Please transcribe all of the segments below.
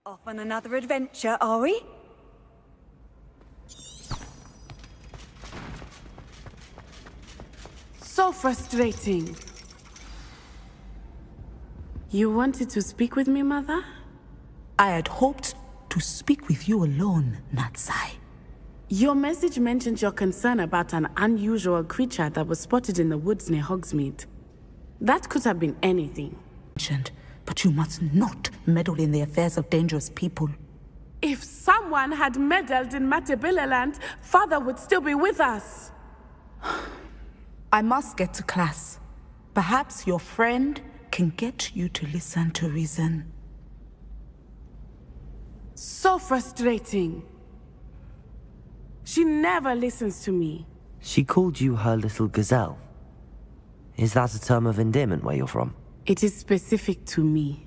Off on another adventure, are we? So frustrating. You wanted to speak with me, Mother? I had hoped to speak with you alone, Natsai. Your message mentioned your concern about an unusual creature that was spotted in the woods near Hogsmeade. That could have been anything. But you must not meddle in the affairs of dangerous people. If someone had meddled in Matabeleland, Father would still be with us. I must get to class. Perhaps your friend can get you to listen to reason. So frustrating. She never listens to me. She called you her little gazelle. Is that a term of endearment where you're from? It is specific to me.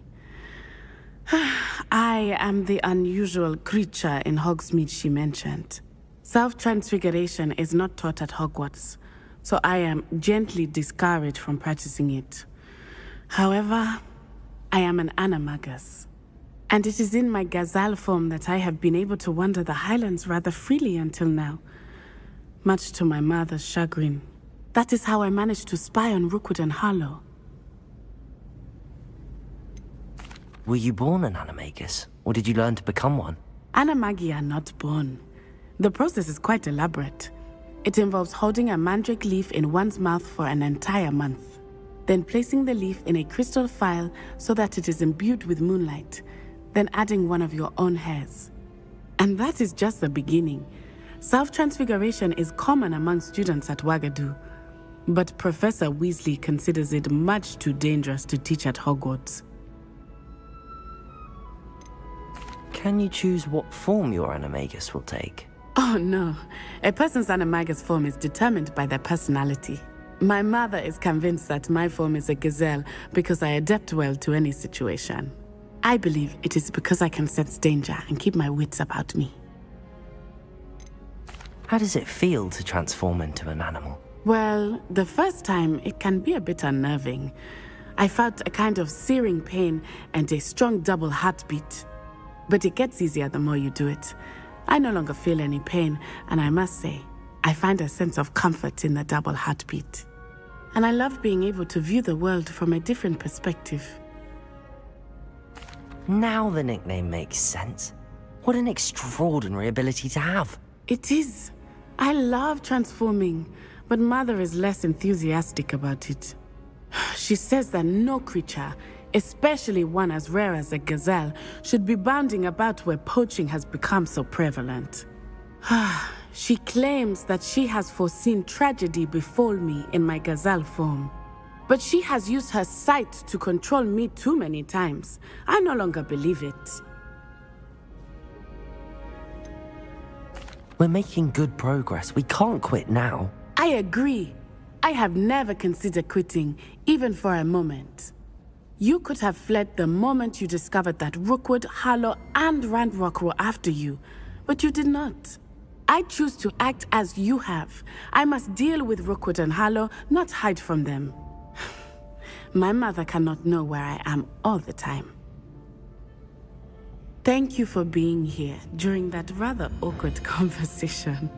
I am the unusual creature in Hogsmeade she mentioned. Self-transfiguration is not taught at Hogwarts, so I am gently discouraged from practicing it. However, I am an animagus, and it is in my gazelle form that I have been able to wander the Highlands rather freely until now, much to my mother's chagrin. That is how I managed to spy on Rookwood and Harlow. Were you born an animagus, or did you learn to become one? Animagi are not born. The process is quite elaborate. It involves holding a mandrake leaf in one's mouth for an entire month, then placing the leaf in a crystal phial so that it is imbued with moonlight, then adding one of your own hairs. And that is just the beginning. Self-transfiguration is common among students at Wagadu, but Professor Weasley considers it much too dangerous to teach at Hogwarts. Can you choose what form your animagus will take? Oh no, a person's animagus form is determined by their personality. My mother is convinced that my form is a gazelle because I adapt well to any situation. I believe it is because I can sense danger and keep my wits about me. How does it feel to transform into an animal? Well, the first time it can be a bit unnerving. I felt a kind of searing pain and a strong double heartbeat. But it gets easier the more you do it. I no longer feel any pain, and I must say, I find a sense of comfort in the double heartbeat. And I love being able to view the world from a different perspective. Now the nickname makes sense. What an extraordinary ability to have. It is. I love transforming, but Mother is less enthusiastic about it. She says that no creature, especially one as rare as a gazelle, should be bounding about where poaching has become so prevalent. She claims that she has foreseen tragedy befall me in my gazelle form. But she has used her sight to control me too many times. I no longer believe it. We're making good progress. We can't quit now. I agree. I have never considered quitting, even for a moment. You could have fled the moment you discovered that Rookwood, Harlow, and Ranrock were after you, but you did not. I choose to act as you have. I must deal with Rookwood and Harlow, not hide from them. My mother cannot know where I am all the time. Thank you for being here during that rather awkward conversation.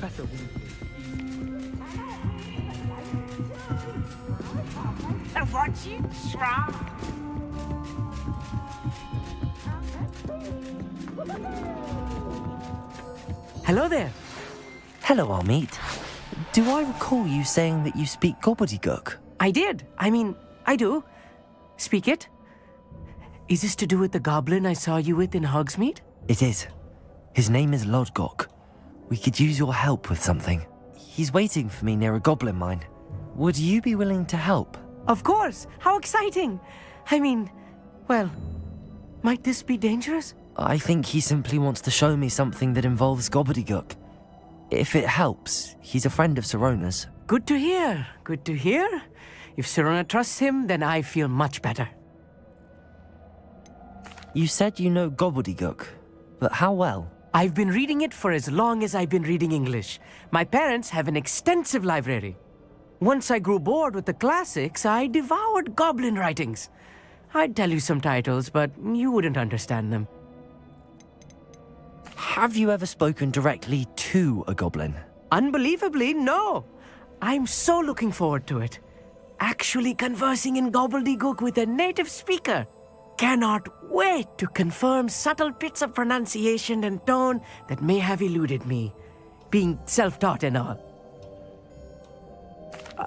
Professor. Hello there. Hello, Amit. Do I recall you saying that you speak gobbledygook? I did. I do. Speak it. Is this to do with the goblin I saw you with in Hogsmeade? It is. His name is Lodgok. We could use your help with something. He's waiting for me near a goblin mine. Would you be willing to help? Of course. How exciting. Well, might this be dangerous? I think he simply wants to show me something that involves gobbledygook. If it helps, he's a friend of Sirona's. Good to hear. Good to hear. If Sirona trusts him, then I feel much better. You said you know gobbledygook, but how well? I've been reading it for as long as I've been reading English. My parents have an extensive library. Once I grew bored with the classics, I devoured goblin writings. I'd tell you some titles, but you wouldn't understand them. Have you ever spoken directly to a goblin? Unbelievably, no. I'm so looking forward to it. Actually conversing in gobbledygook with a native speaker. Cannot wait to confirm subtle bits of pronunciation and tone that may have eluded me, being self-taught and all.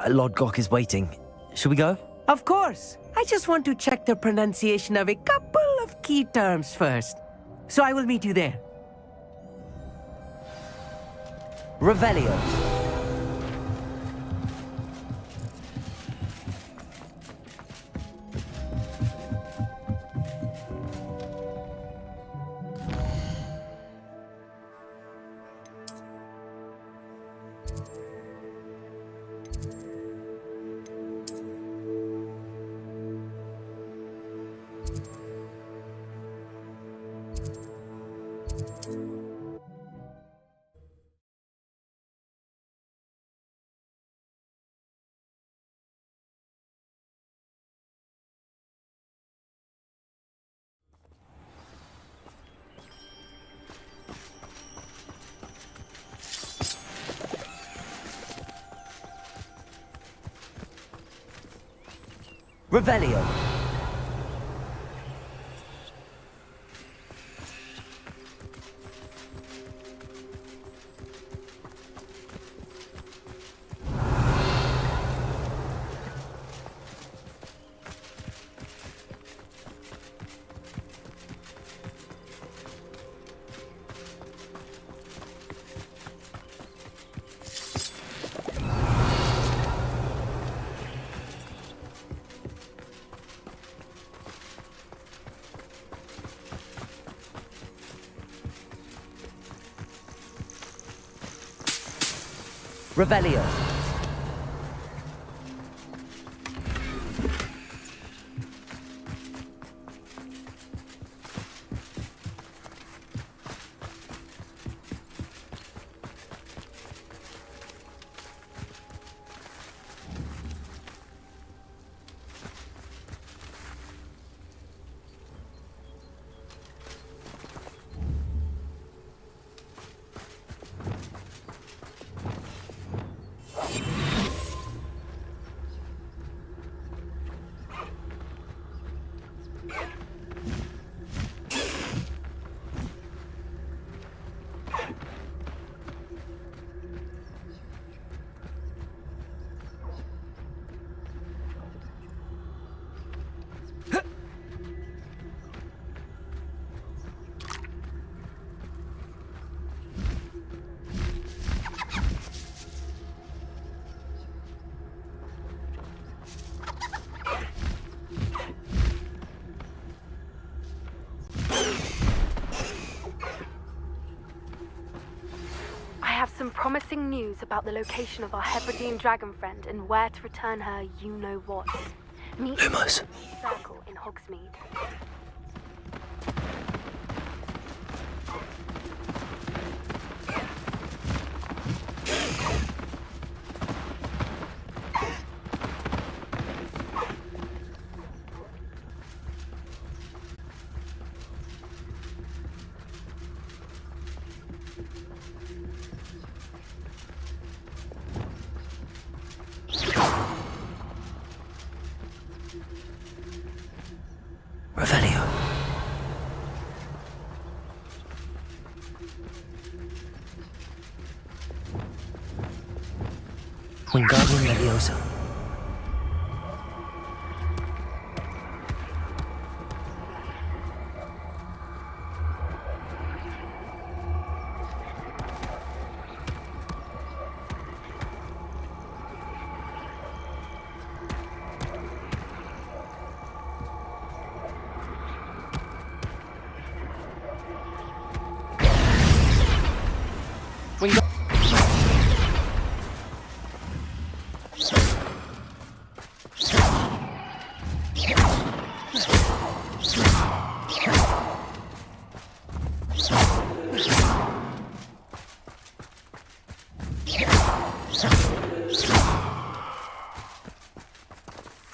Lodgok is waiting. Shall we go? Of course. I just want to check the pronunciation of a couple of key terms first. So I will meet you there. Revelio. Revelio. Revelio. I have some promising news about the location of our Hebridean dragon friend and where to return her you-know-what. Meet me Lumos. in the circle in Hogsmeade. Revelio. Wingardium Leviosa.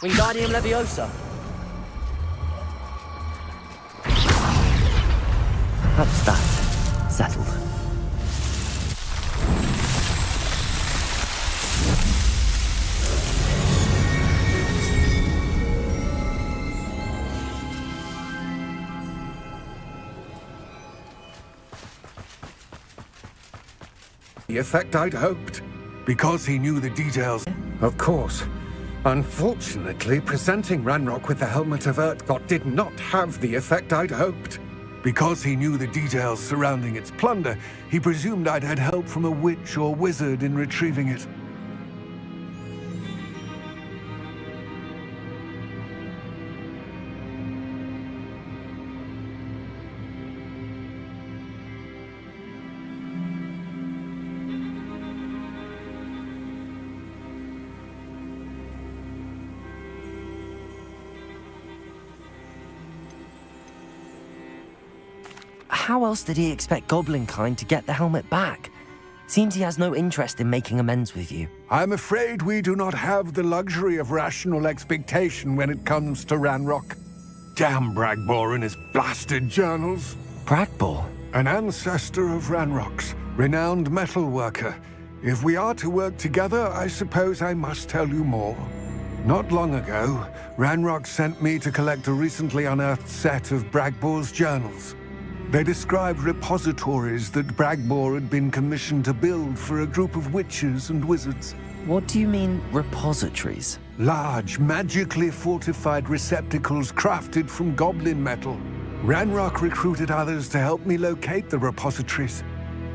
Wingardium Leviosa. That's that. Settled. The effect I'd hoped, because he knew the details. Of course. Unfortunately, presenting Ranrock with the Helmet of Urtkot did not have the effect I'd hoped. Because he knew the details surrounding its plunder, he presumed I'd had help from a witch or wizard in retrieving it. How else did he expect Goblinkind to get the helmet back? Seems he has no interest in making amends with you. I'm afraid we do not have the luxury of rational expectation when it comes to Ranrock. Damn Bragbor and his blasted journals. Bragbor? An ancestor of Ranrock's, renowned metal worker. If we are to work together, I suppose I must tell you more. Not long ago, Ranrock sent me to collect a recently unearthed set of Bragbor's journals. They described repositories that Bragbor had been commissioned to build for a group of witches and wizards. What do you mean, repositories? Large, magically fortified receptacles crafted from goblin metal. Ranrock recruited others to help me locate the repositories.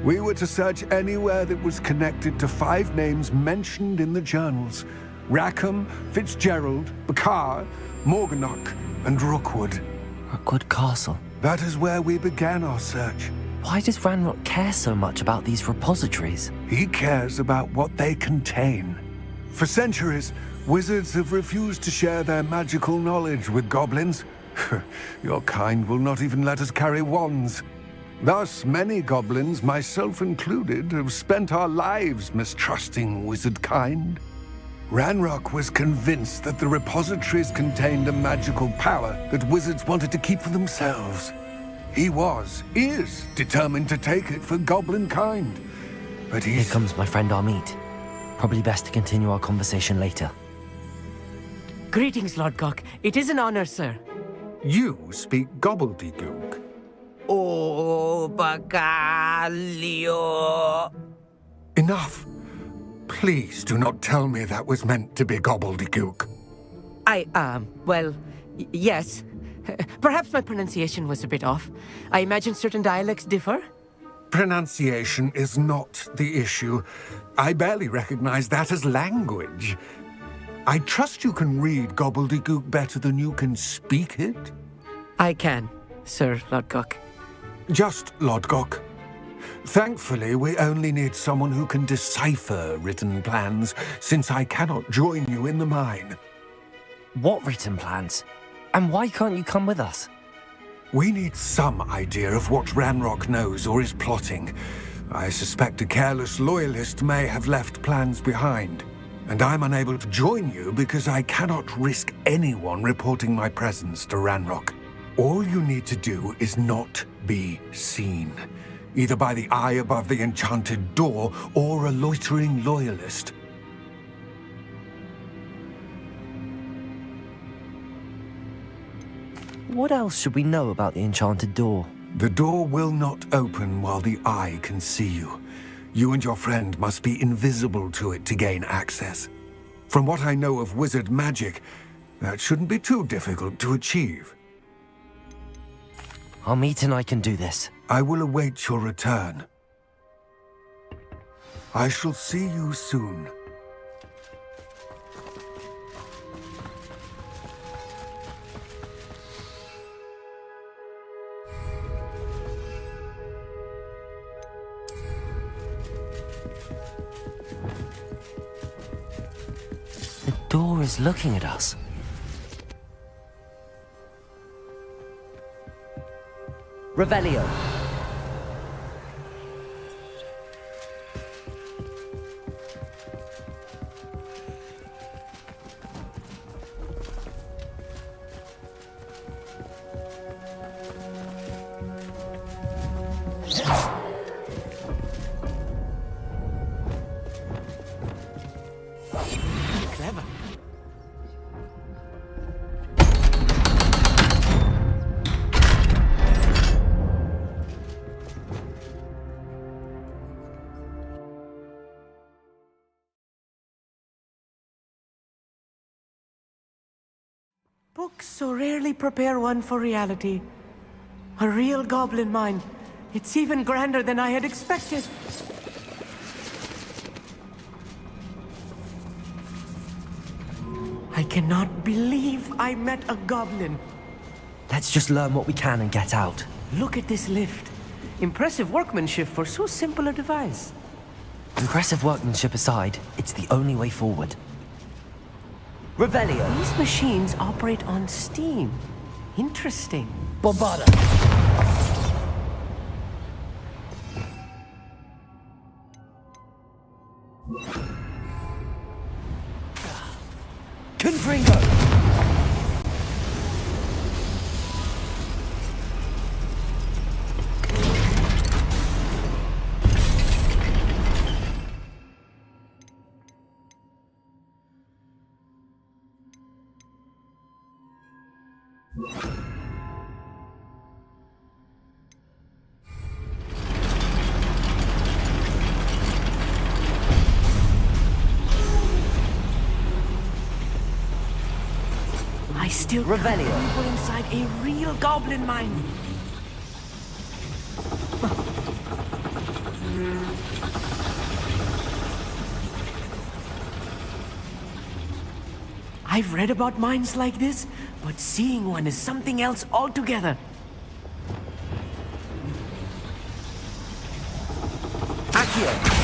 We were to search anywhere that was connected to 5 names mentioned in the journals: Rackham, Fitzgerald, Bakar, Morganach, and Rookwood. Rookwood Castle. That is where we began our search. Why does Ranrock care so much about these repositories? He cares about what they contain. For centuries, wizards have refused to share their magical knowledge with goblins. Your kind will not even let us carry wands. Thus, many goblins, myself included, have spent our lives mistrusting wizard kind. Ranrock was convinced that the repositories contained a magical power that wizards wanted to keep for themselves. He is determined to take it for goblin kind. But Here comes my friend Amit. Probably best to continue our conversation later. Greetings, Lord Gok. It is an honor, sir. You speak gobbledygook. Oh, Bacalio. Enough. Please do not tell me that was meant to be gobbledygook. Yes. Perhaps my pronunciation was a bit off. I imagine certain dialects differ. Pronunciation is not the issue. I barely recognize that as language. I trust you can read gobbledygook better than you can speak it? I can, Sir Lord Gok. Just Lodgok. Thankfully, we only need someone who can decipher written plans, since I cannot join you in the mine. What written plans? And why can't you come with us? We need some idea of what Ranrock knows or is plotting. I suspect a careless loyalist may have left plans behind. And I'm unable to join you because I cannot risk anyone reporting my presence to Ranrock. All you need to do is not be seen, either by the eye above the enchanted door or a loitering loyalist. What else should we know about the enchanted door? The door will not open while the eye can see you. You and your friend must be invisible to it to gain access. From what I know of wizard magic, that shouldn't be too difficult to achieve. Amit and I can do this. I will await your return. I shall see you soon. The door is looking at us. Revelio. Clever. Books so rarely prepare one for reality. A real goblin mine. It's even grander than I had expected. I cannot believe I met a goblin. Let's just learn what we can and get out. Look at this lift. Impressive workmanship for so simple a device. Impressive workmanship aside, it's the only way forward. Revelio. These machines operate on steam. Interesting. Bombarda. Confringo. I still can't Revelio. believe we're inside a real goblin mine. I've read about mines like this, but seeing one is something else altogether. Accio.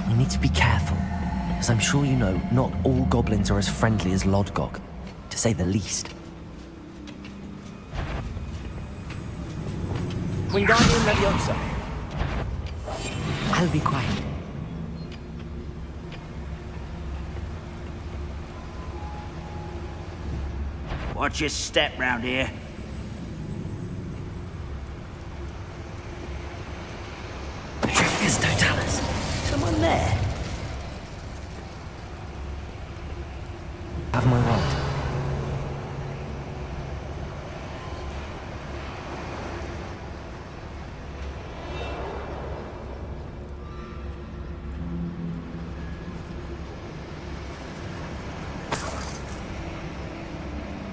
We need to be careful, as I'm sure you know, not all goblins are as friendly as Lodgok, to say the least. Wingardium Leviosa. I'll be quiet. Watch your step round here. Petrificus Totalis. Someone there. Have my word.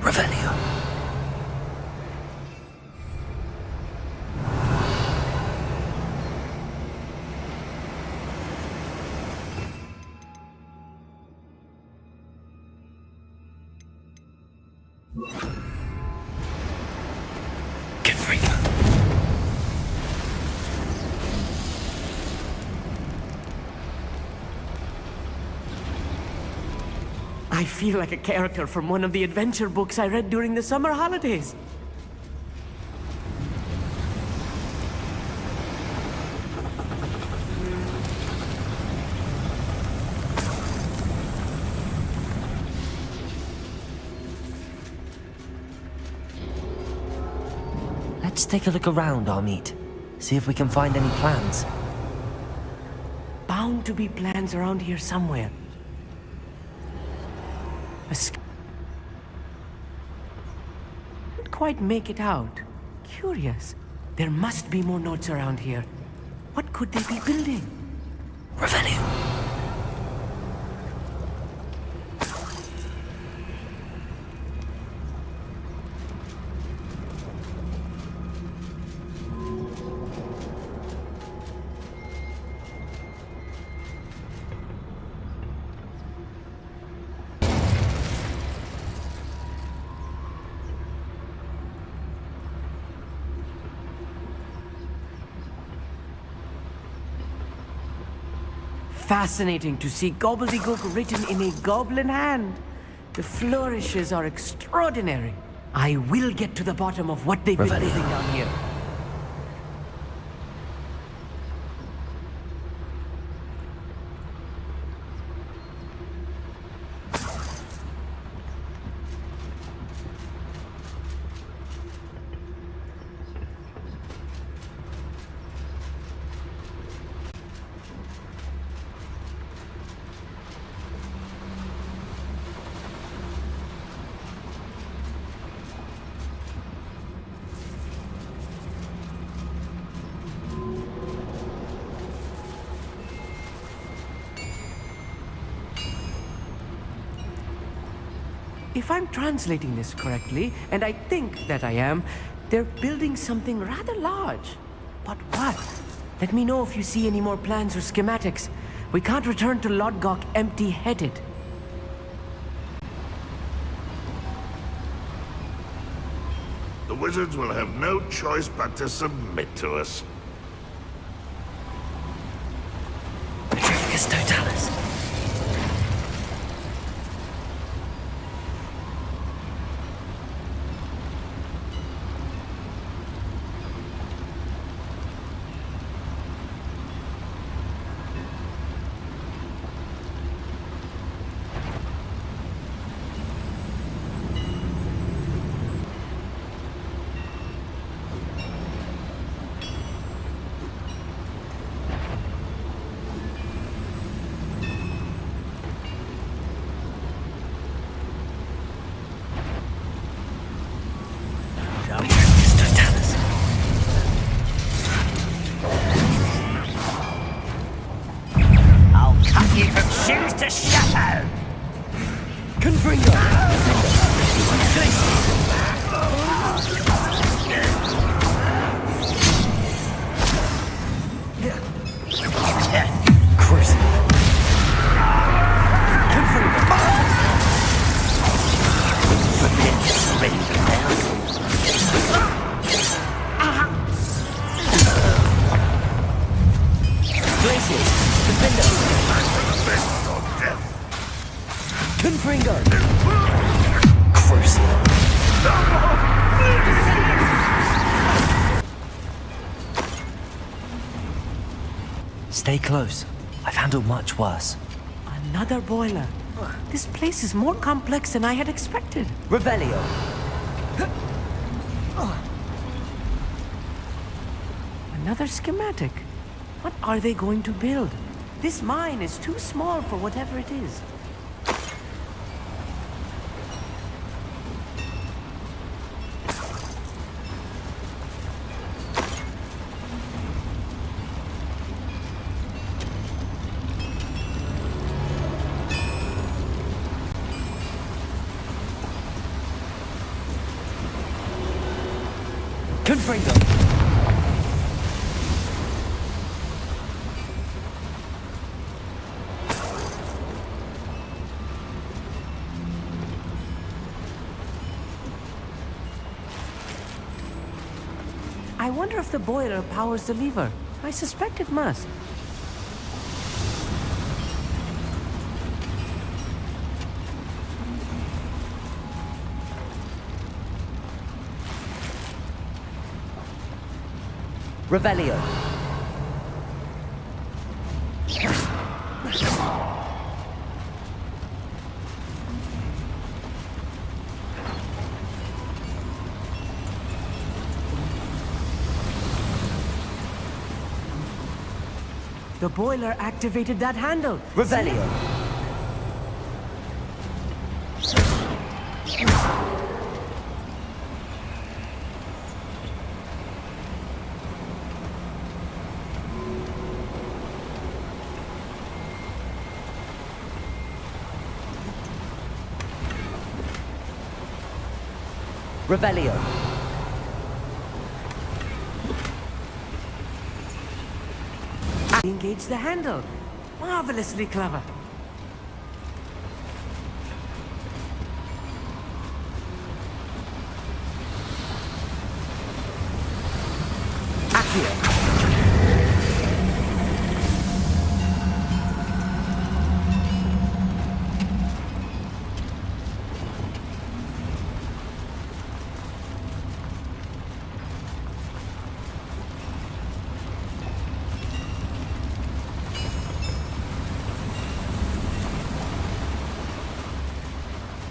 Revelio. Confringo. I feel like a character from one of the adventure books I read during the summer holidays. Let's take a look around, Amit. See if we can find any plans. Bound to be plans around here somewhere. Can't quite make it out. Curious. There must be more notes around here. What could they be building? Revelio. Fascinating to see gobbledygook written in a goblin hand. The flourishes are extraordinary. I will get to the bottom of what they've been Revelio. building down here. If I'm translating this correctly, and I think that I am, they're building something rather large. But what? Let me know if you see any more plans or schematics. We can't return to Lodgok empty-headed. The wizards will have no choice but to submit to us. Petrificus Totalis. I'll cut you from shoes to shadow! Stay close. I've handled much worse. Another boiler. This place is more complex than I had expected. Revelio. Another schematic. What are they going to build? This mine is too small for whatever it is. Confringo. I wonder if the boiler powers the lever. I suspect it must. Revelio. The boiler activated that handle. Revelio. Revelio. Engage the handle. Marvelously clever. Accio.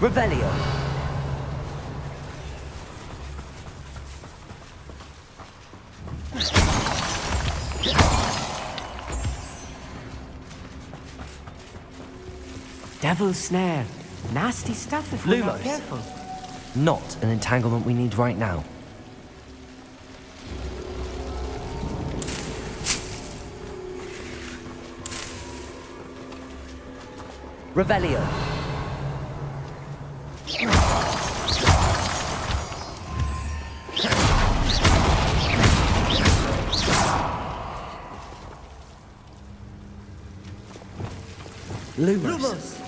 Revelio. Devil's snare. Nasty stuff if we're not Lumos. careful. Not an entanglement we need right now. Revelio. Lumos.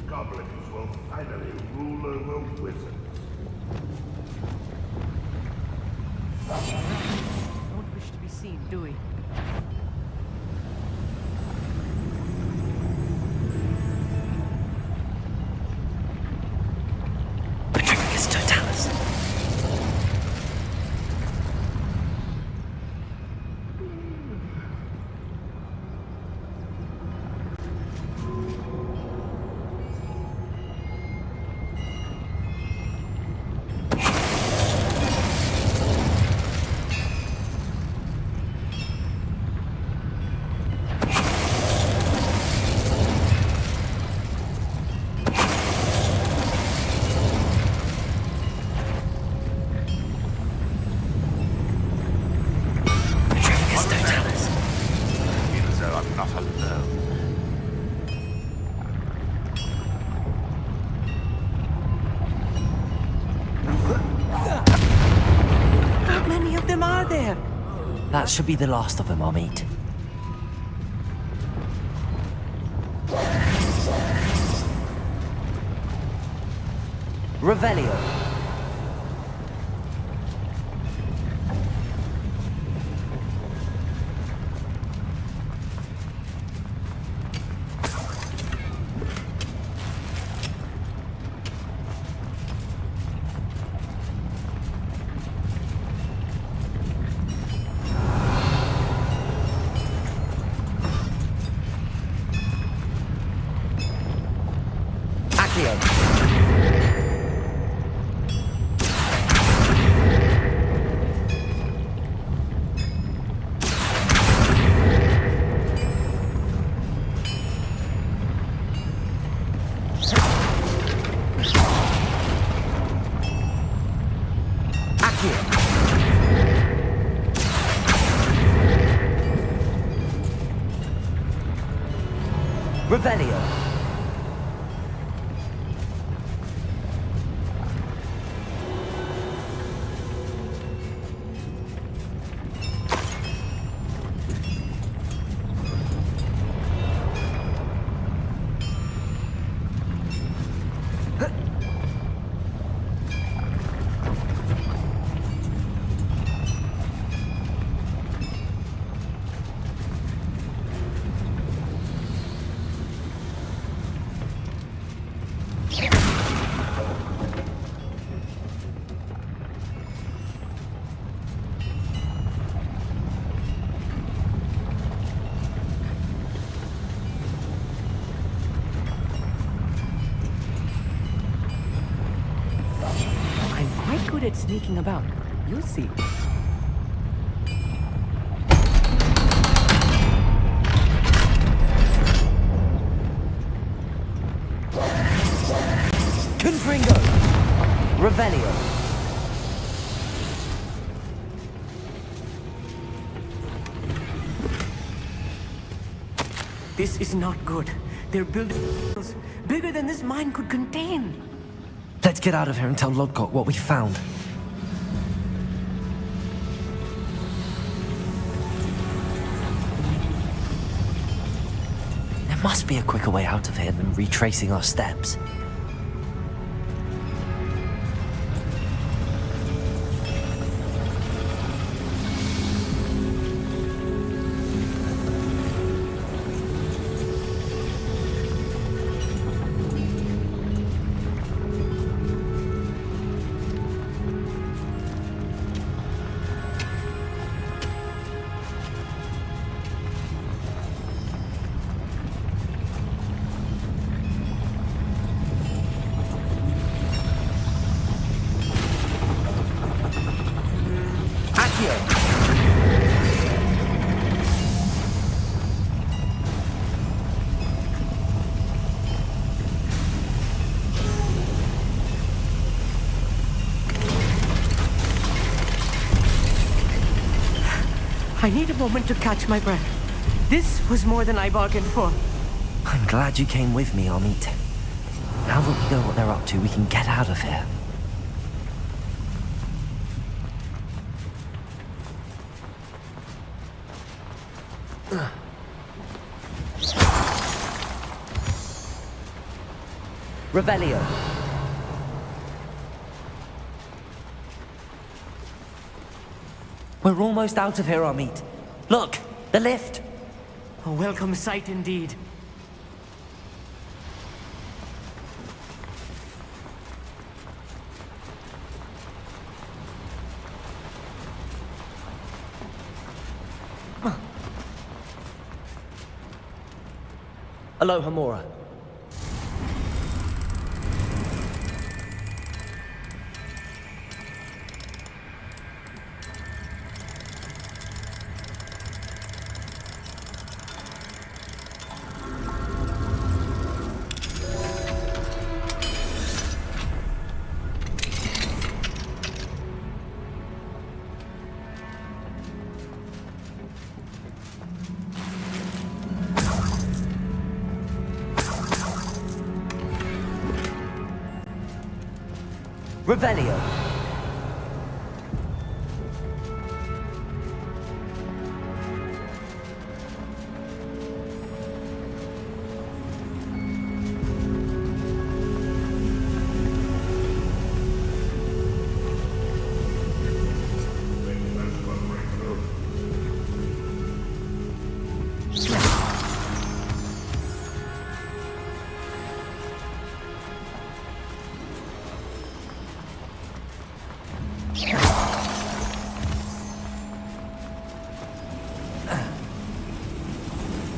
Goblins will finally rule over wizards. Don't wish to be seen, do we? Petrificus Totalis. Petrificus Totalis. Means they are not alone. How many of them are there? That should be the last of them I'll meet. Revelio. Accio. Revelio. it sneaking about. You'll see. Confringo! Revelio! This is not good. They're building bigger than this mine could contain. Let's get out of here and tell Lodgok what we found. There must be a quicker way out of here than retracing our steps. I need a moment to catch my breath. This was more than I bargained for. I'm glad you came with me, Amit. Now that we know what they're up to, we can get out of here. Revelio. We're almost out of here, Amit. Look, the lift. A welcome sight indeed. Aloha, Mora. Revelio.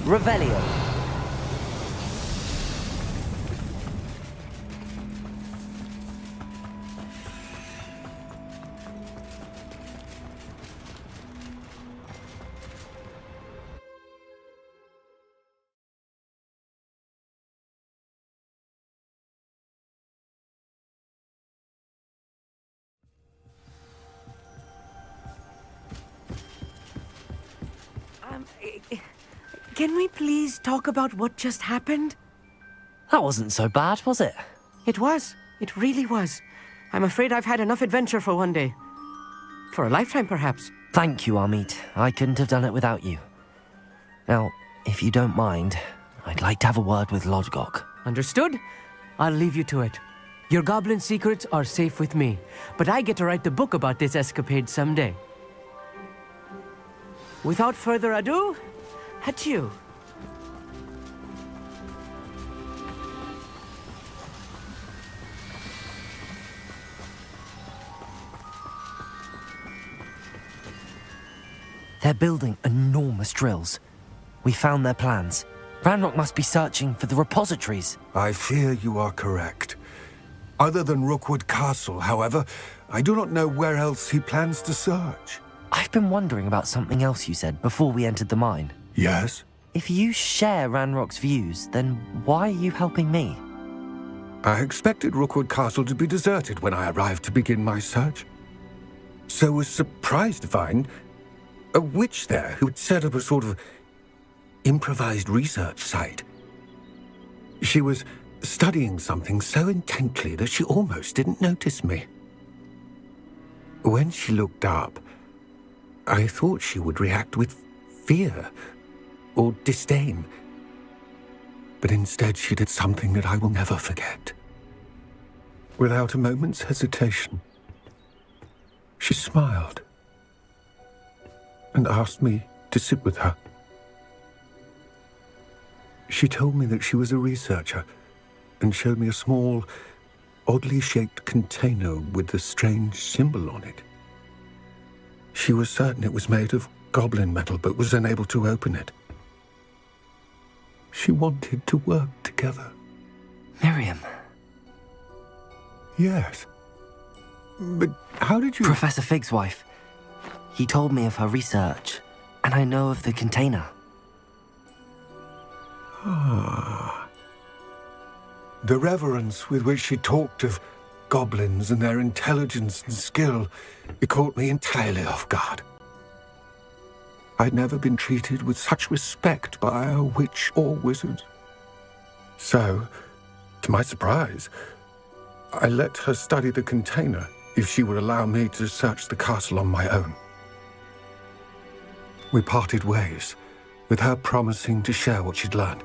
Revelio. Can we please talk about what just happened? That wasn't so bad, was it? It was. It really was. I'm afraid I've had enough adventure for one day. For a lifetime, perhaps. Thank you, Amit. I couldn't have done it without you. Now, if you don't mind, I'd like to have a word with Lodgok. Understood? I'll leave you to it. Your goblin secrets are safe with me, but I get to write the book about this escapade someday. Without further ado, adieu. They're building enormous drills. We found their plans. Ranrock must be searching for the repositories. I fear you are correct. Other than Rookwood Castle, however, I do not know where else he plans to search. I've been wondering about something else you said before we entered the mine. Yes? If you share Ranrock's views, then why are you helping me? I expected Rookwood Castle to be deserted when I arrived to begin my search. So was surprised to find a witch there who had set up a sort of improvised research site. She was studying something so intently that she almost didn't notice me. When she looked up, I thought she would react with fear or disdain. But instead she did something that I will never forget. Without a moment's hesitation, she smiled and asked me to sit with her. She told me that she was a researcher and showed me a small, oddly shaped container with a strange symbol on it. She was certain it was made of goblin metal, but was unable to open it. She wanted to work together. Miriam. Yes. But how did you... Professor Fig's wife. He told me of her research, and I know of the container. Ah. The reverence with which she talked of goblins and their intelligence and skill, it caught me entirely off guard. I'd never been treated with such respect by a witch or wizard. So, to my surprise, I let her study the container if she would allow me to search the castle on my own. We parted ways, with her promising to share what she'd learned.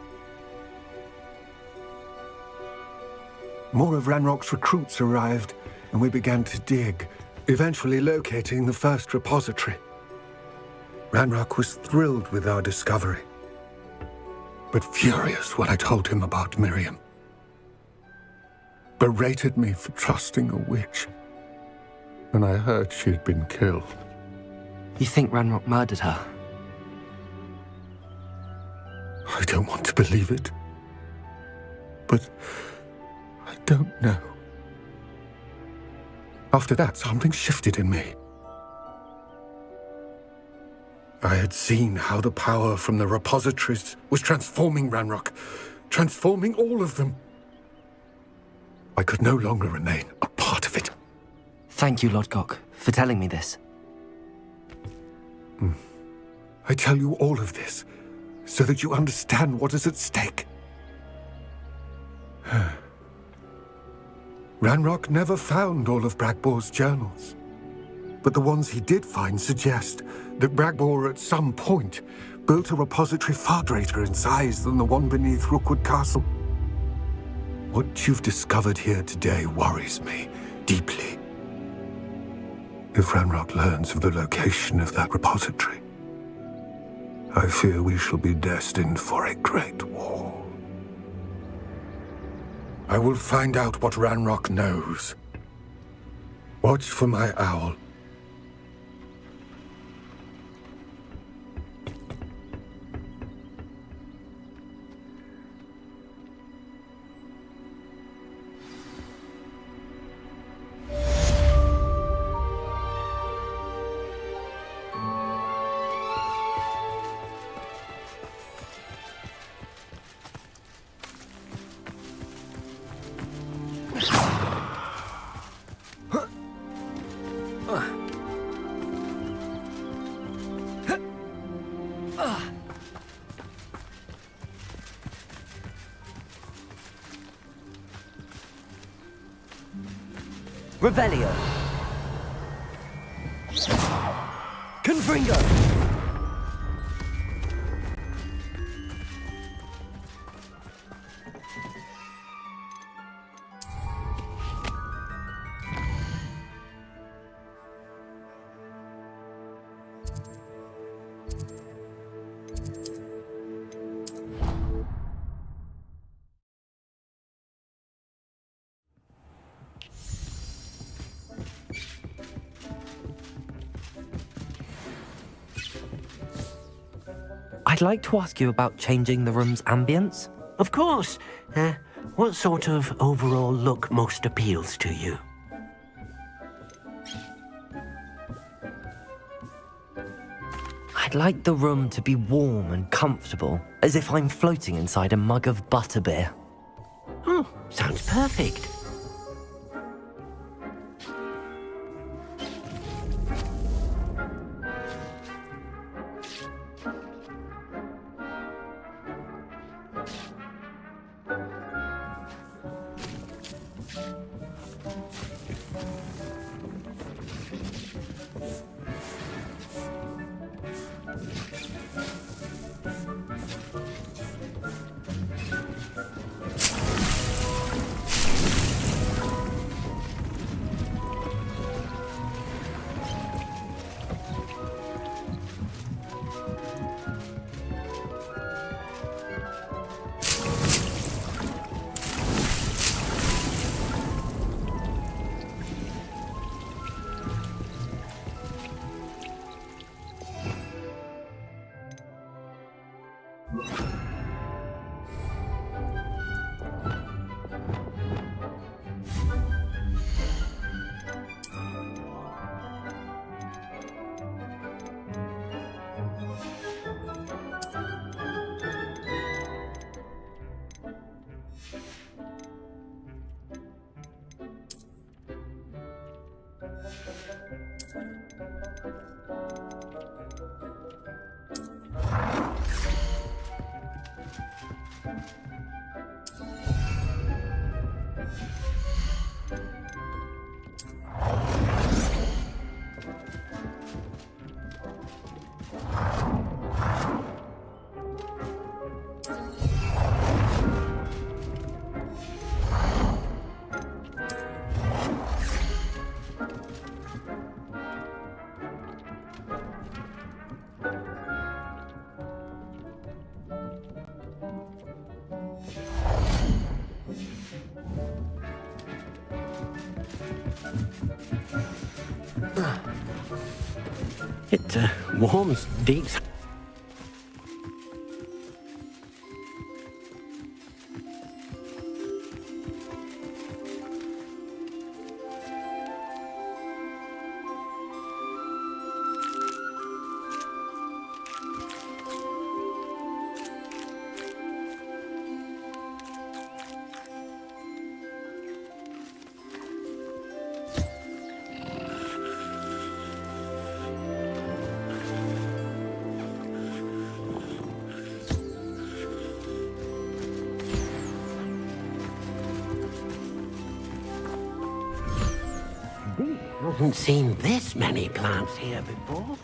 More of Ranrock's recruits arrived, and we began to dig, eventually locating the first repository. Ranrock was thrilled with our discovery, but furious when I told him about Miriam. Berated me for trusting a witch, and I heard she had been killed. You think Ranrock murdered her? I don't want to believe it, but I don't know. After that, something shifted in me. I had seen how the power from the repositories was transforming Ranrock, transforming all of them. I could no longer remain a part of it. Thank you, Lodgok, for telling me this. I tell you all of this so that you understand what is at stake. Ranrock never found all of Bragbor's journals, but the ones he did find suggest that Bragbor at some point built a repository far greater in size than the one beneath Rookwood Castle. What you've discovered here today worries me deeply. If Ranrock learns of the location of that repository, I fear we shall be destined for a great war. I will find out what Ranrock knows. Watch for my owl. Revelio. Confringo. I'd like to ask you about changing the room's ambience. Of course. What sort of overall look most appeals to you? I'd like the room to be warm and comfortable, as if I'm floating inside a mug of butterbeer. Oh, sounds perfect. It warms deep. I haven't seen this many plants here before.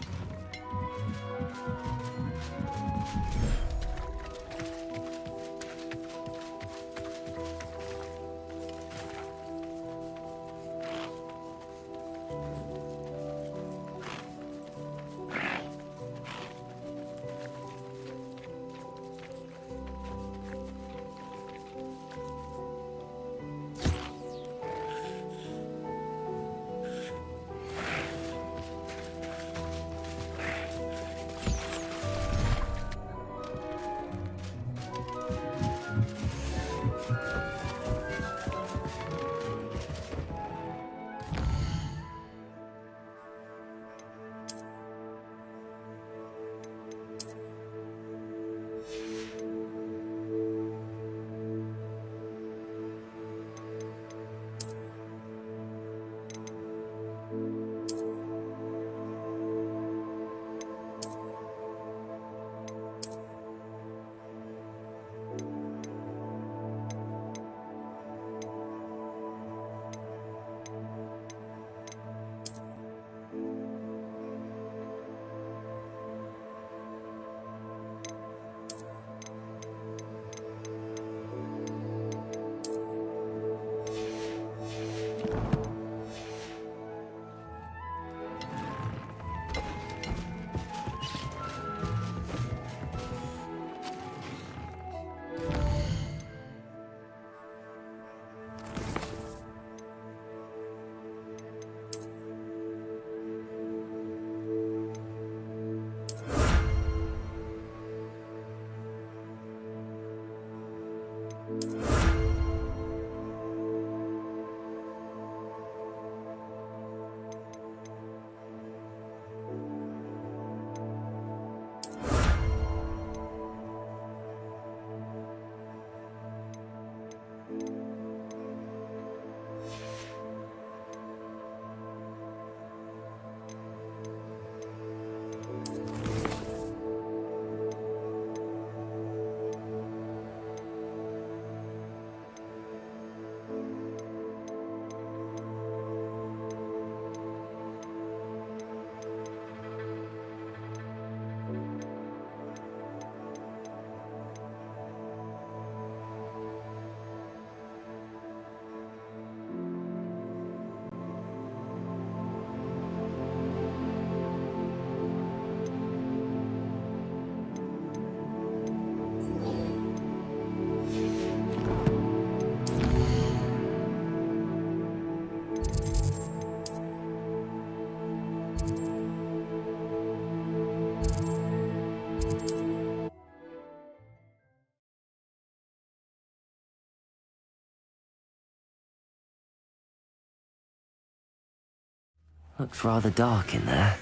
Looks rather dark in there.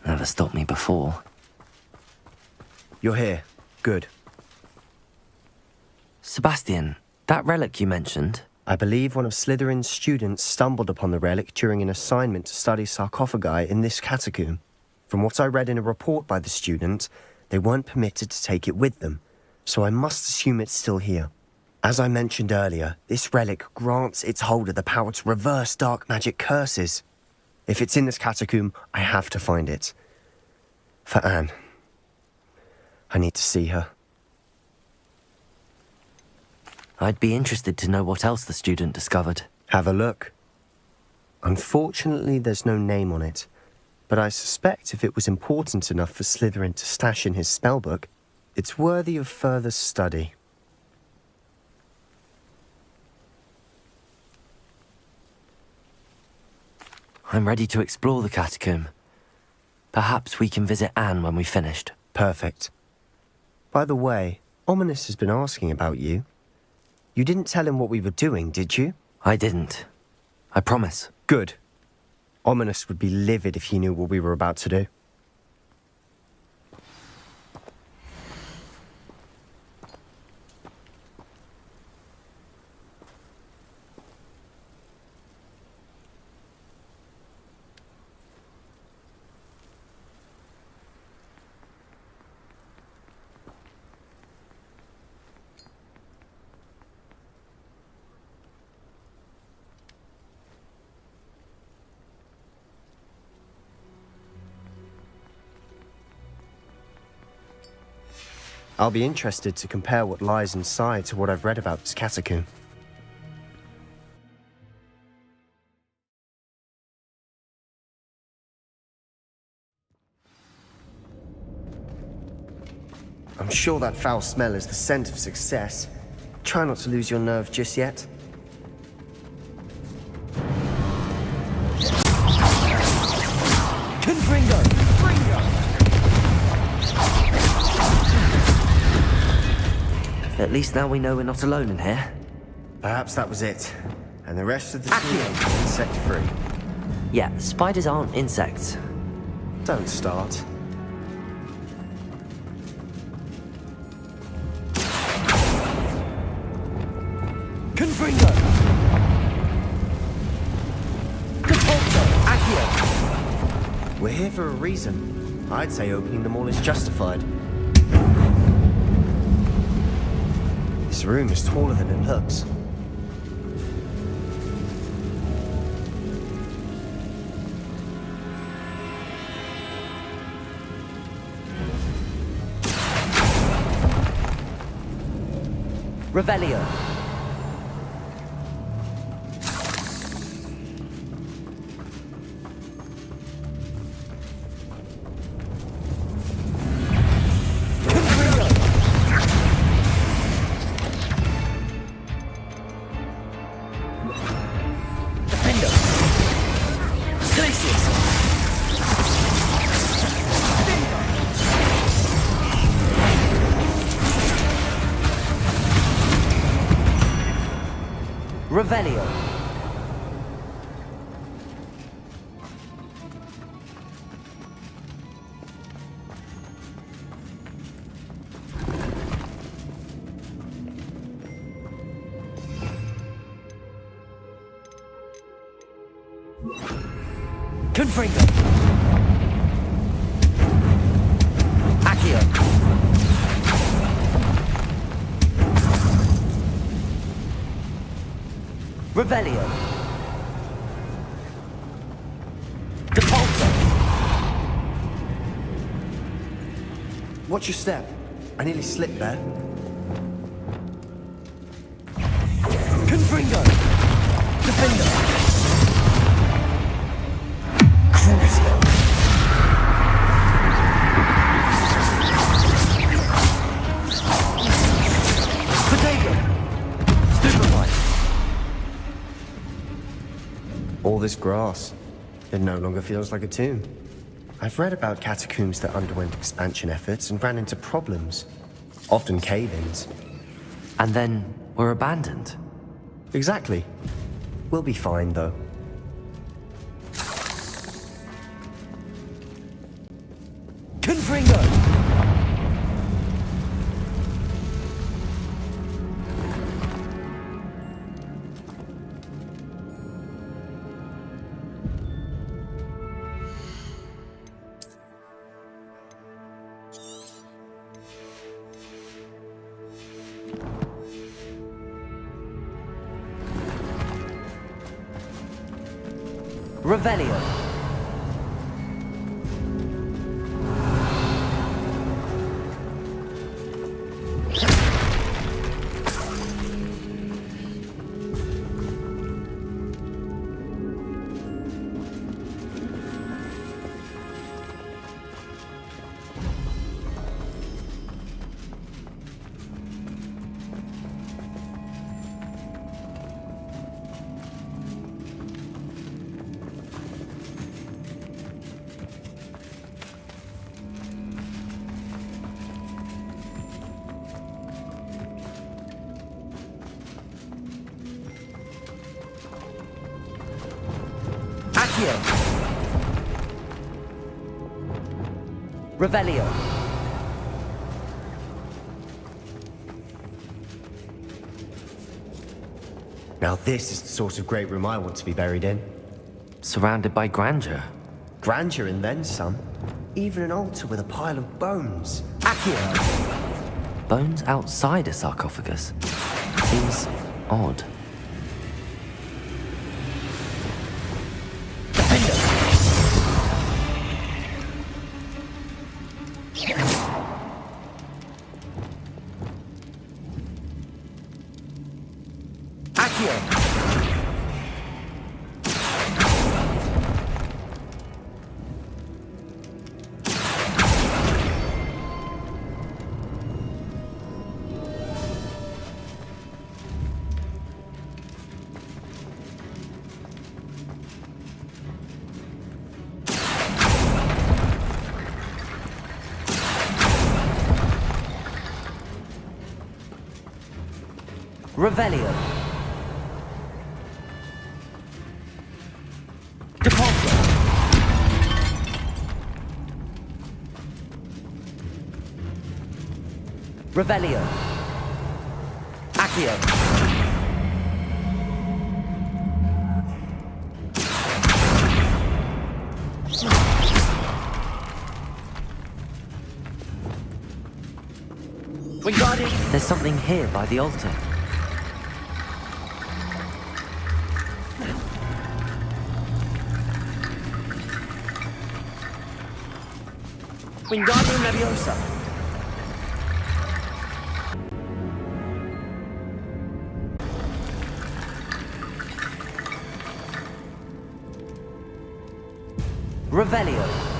Never stopped me before. You're here. Good. Sebastian, that relic you mentioned, I believe one of Slytherin's students stumbled upon the relic during an assignment to study sarcophagi in this catacomb. From what I read in a report by the student, they weren't permitted to take it with them, so I must assume it's still here. As I mentioned earlier, this relic grants its holder the power to reverse dark magic curses. If it's in this catacomb, I have to find it. For Anne. I need to see her. I'd be interested to know what else the student discovered. Have a look. Unfortunately, there's no name on it, but I suspect if it was important enough for Slytherin to stash in his spellbook, it's worthy of further study. I'm ready to explore the catacomb. Perhaps we can visit Anne when we've finished. Perfect. By the way, Ominis has been asking about you. You didn't tell him what we were doing, did you? I didn't. I promise. Good. Ominis would be livid if he knew what we were about to do. I'll be interested to compare what lies inside to what I've read about this catacomb. I'm sure that foul smell is the scent of success. Try not to lose your nerve just yet. Confringo! At least now we know we're not alone in here. Perhaps that was it. And the rest of the team is insect-free. Yeah, spiders aren't insects. Don't start. Confringo! Capulso! Accio! We're here for a reason. I'd say opening them all is justified. This room is taller than it looks. Revelio. Revelio. Confringo! Accio! Revelio. Capulso! Watch your step. I nearly slipped there. Confringo! Defender! All this grass. It no longer feels like a tomb. I've read about catacombs that underwent expansion efforts and ran into problems. Often cave-ins. And then were abandoned. Exactly. We'll be fine, though. Confringo! Revelio. Accio. Revelio. Now this is the sort of great room I want to be buried in. Surrounded by grandeur. Grandeur and then some. Even an altar with a pile of bones. Accio. Bones outside a sarcophagus. Seems odd. Revelio. Depulso. Revelio. Accio. Wingardium. There's something here by the altar. Wingardium Leviosa. Revelio.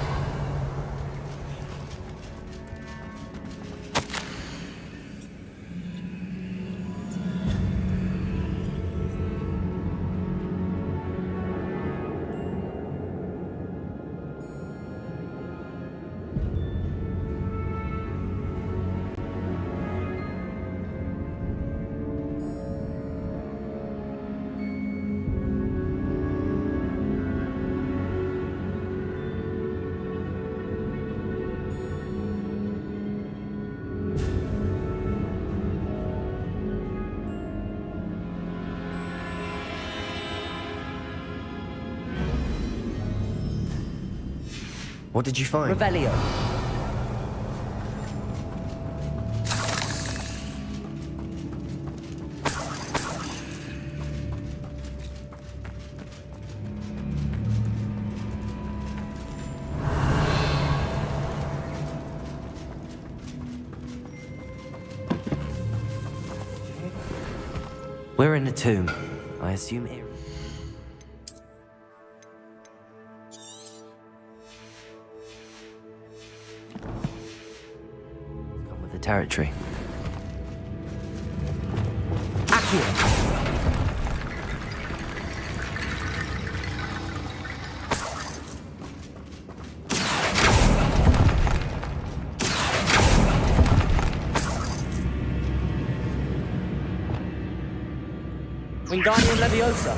What did you find? Revelio. We're in a tomb. I assume here. Come with the territory. Accio. Wingardium Leviosa.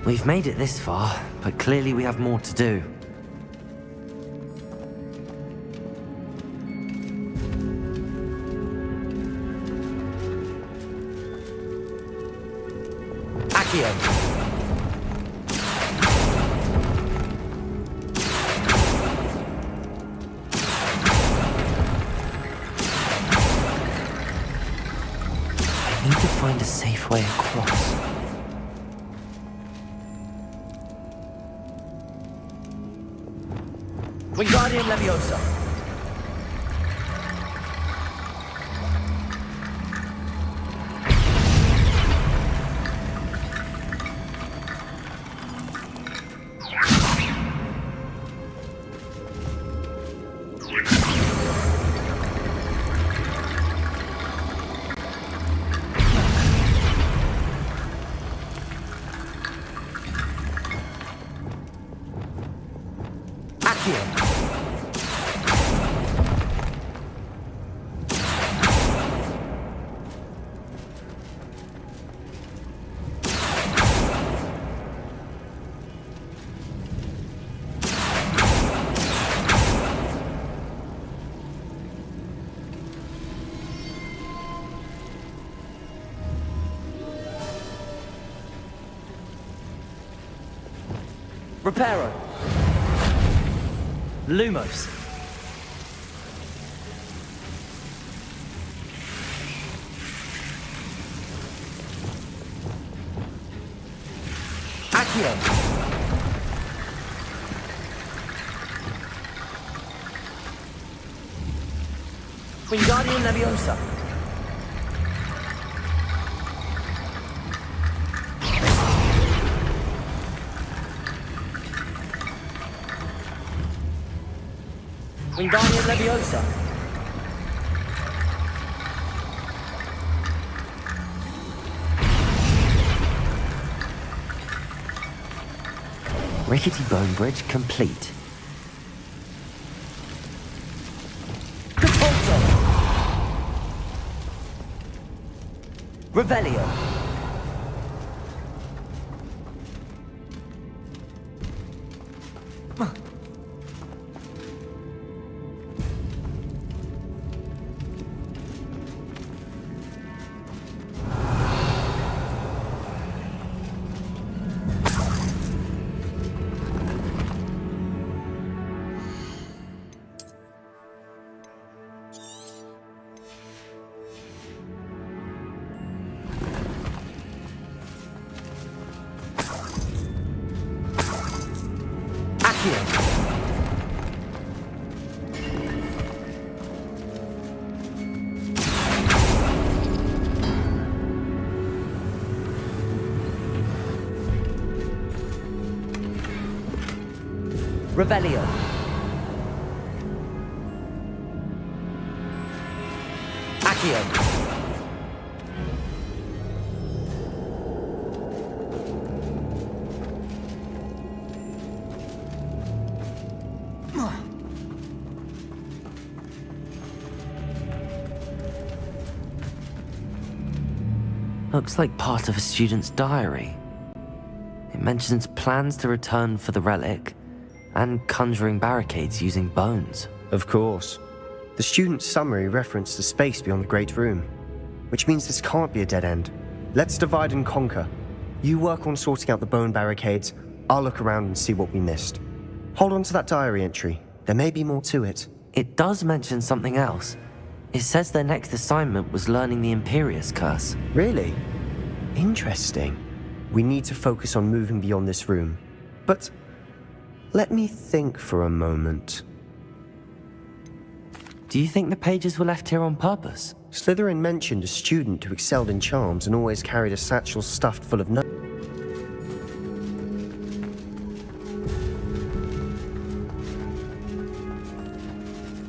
We've made it this far, but clearly we have more to do. Accio! I need to find a safe way across. Wingardium Leviosa! Accio! Reparo! Lumos! Accio! Wingardium Leviosa! Wingardium Leviosa! Rickety Bone Bridge complete. Catapulto! Revelio! Revelio. Accio. Looks like part of a student's diary. It mentions plans to return for the relic and conjuring barricades using bones. Of course. The student's summary referenced the space beyond the Great Room, which means this can't be a dead end. Let's divide and conquer. You work on sorting out the bone barricades, I'll look around and see what we missed. Hold on to that diary entry. There may be more to it. It does mention something else. It says their next assignment was learning the Imperius Curse. Really? Interesting. We need to focus on moving beyond this room. But let me think for a moment. Do you think the pages were left here on purpose? Slytherin mentioned a student who excelled in charms and always carried a satchel stuffed full of notes.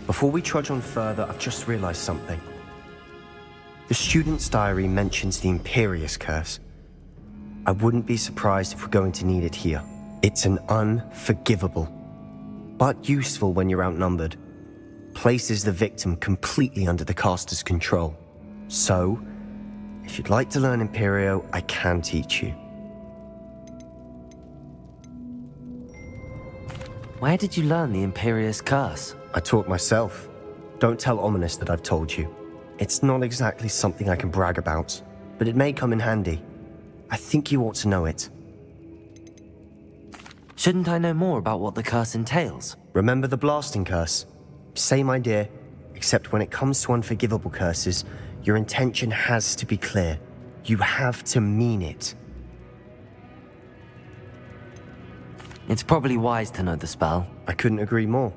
Before we trudge on further, I've just realized something. The student's diary mentions the Imperius Curse. I wouldn't be surprised if we're going to need it here. It's an unforgivable, but useful when you're outnumbered. Places the victim completely under the caster's control. So, if you'd like to learn Imperio, I can teach you. Where did you learn the Imperious Curse? I taught myself. Don't tell Ominous that I've told you. It's not exactly something I can brag about, but it may come in handy. I think you ought to know it. Shouldn't I know more about what the curse entails? Remember the blasting curse? Same idea, except when it comes to unforgivable curses, your intention has to be clear. You have to mean it. It's probably wise to know the spell. I couldn't agree more.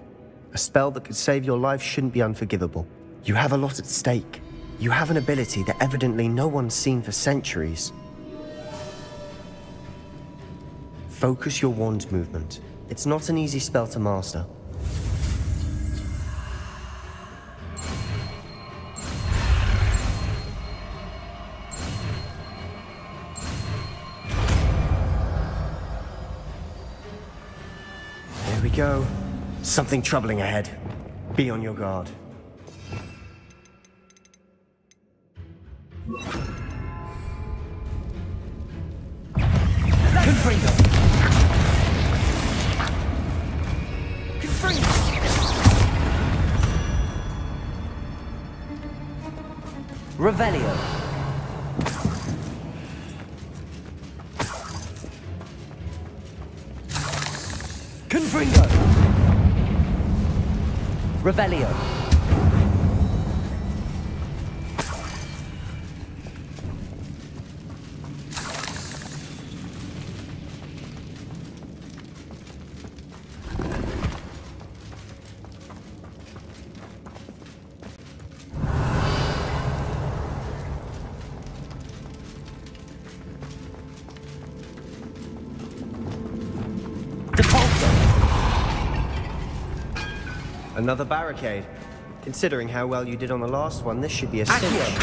A spell that could save your life shouldn't be unforgivable. You have a lot at stake. You have an ability that evidently no one's seen for centuries. Focus your wand movement. It's not an easy spell to master. There we go. Something troubling ahead. Be on your guard. Confringo! Revelio. Confringo! Revelio. Another barricade. Considering how well you did on the last one, this should be a cinch.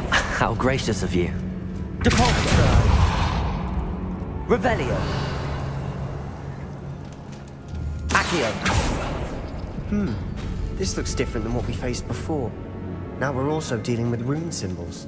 How gracious of you. Depulso. Revelio. Accio. This looks different than what we faced before. Now we're also dealing with rune symbols.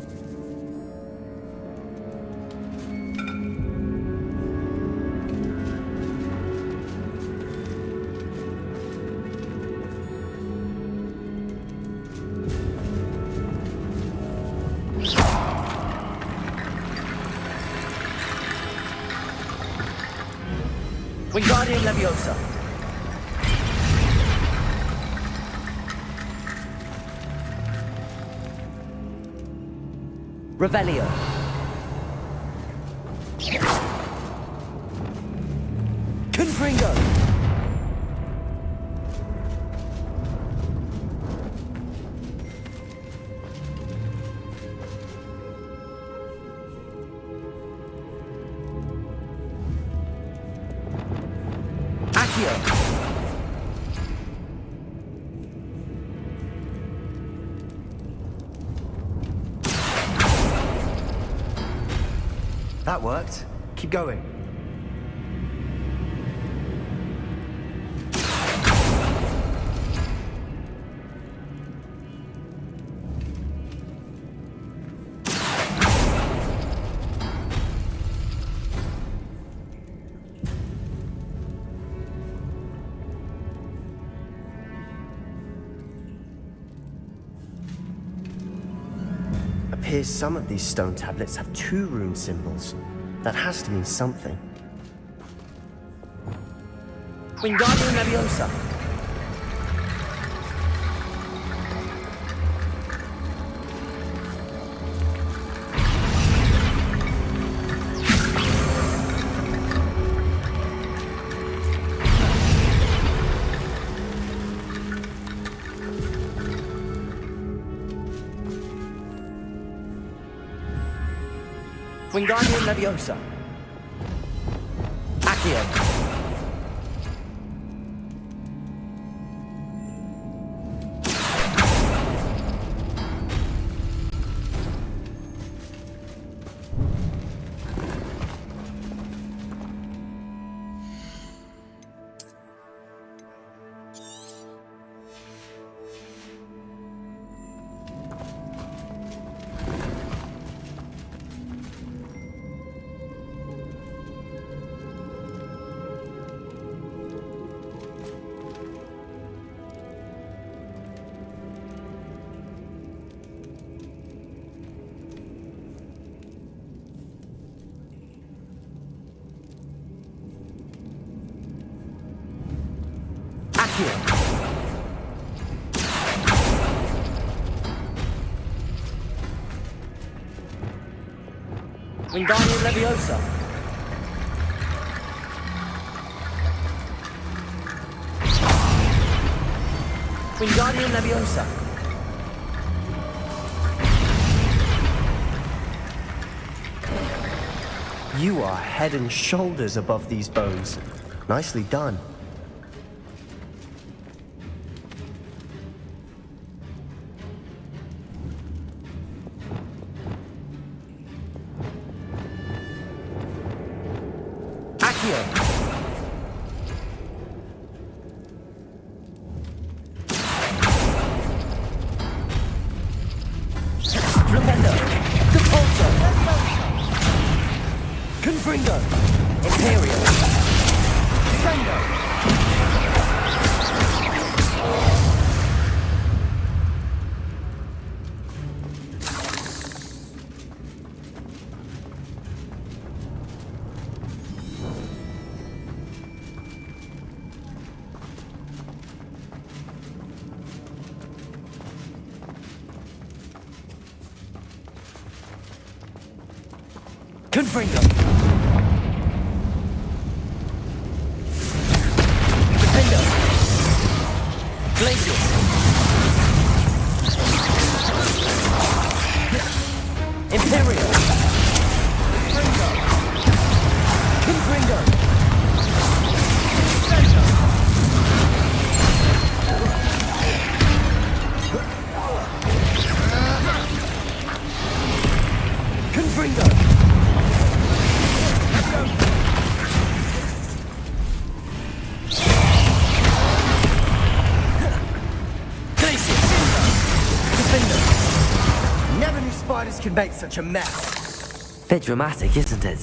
Wingardium Leviosa. Revelio. Confringo! That worked. Keep going. Appears some of these stone tablets have 2 rune symbols. That has to mean something. Wingardium Leviosa. Wingardium Leviosa. Accio. Accio. Wingardium Leviosa. Wingardium Leviosa. You are head and shoulders above these bones. Nicely done. Accio. Flipendo. Depulso. Confringo. Imperial. Sendo. Confringo. Defendo. Glacius. Imperial. Confringo. Confringo. Never knew spiders could make such a mess. Bit dramatic, isn't it?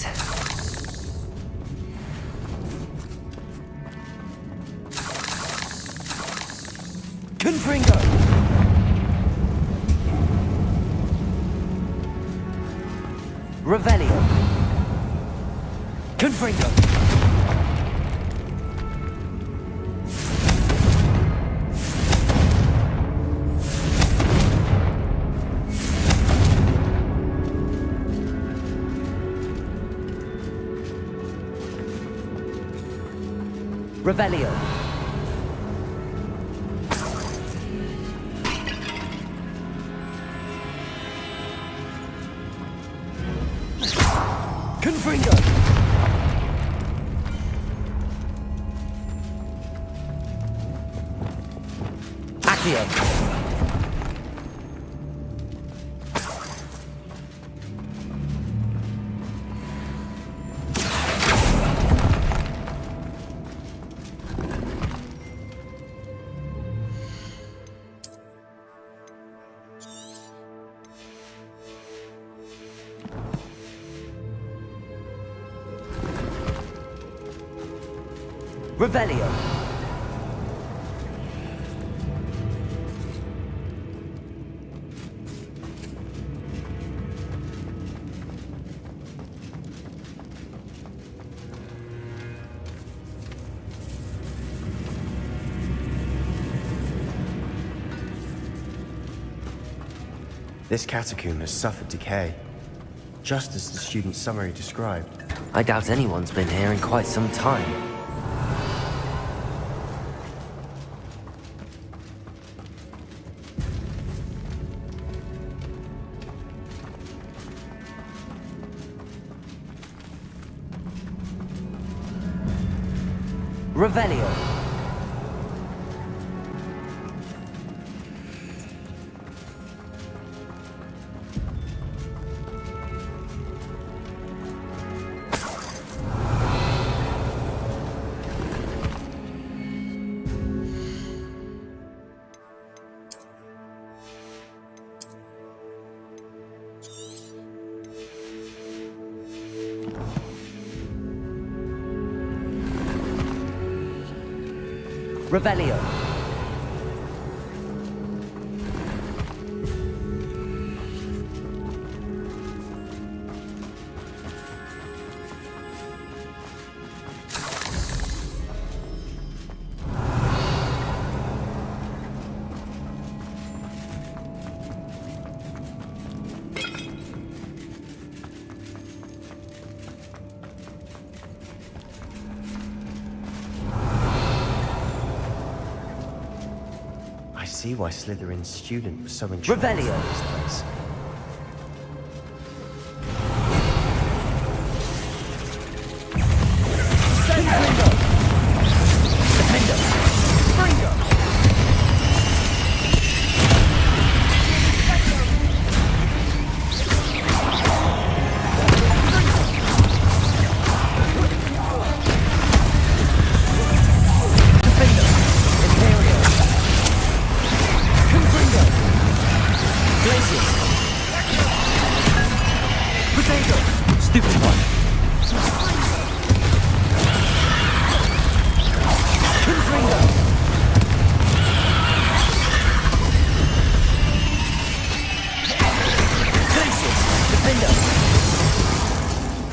Confringo. Revelio. Confringo. Revelio. Confringo. Accio. Revelio. This catacomb has suffered decay, just as the student's summary described. I doubt anyone's been here in quite some time. Revelio. Revelio. see why Slytherin's student was so intrigued in Revelio. this place.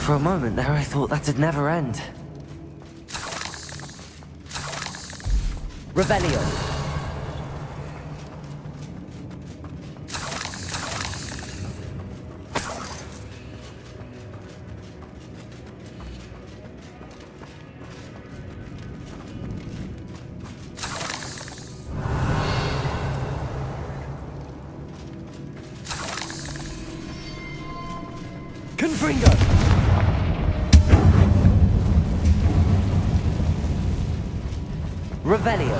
For a moment there, I thought that'd never end. Revelio. Confringo! Revelio.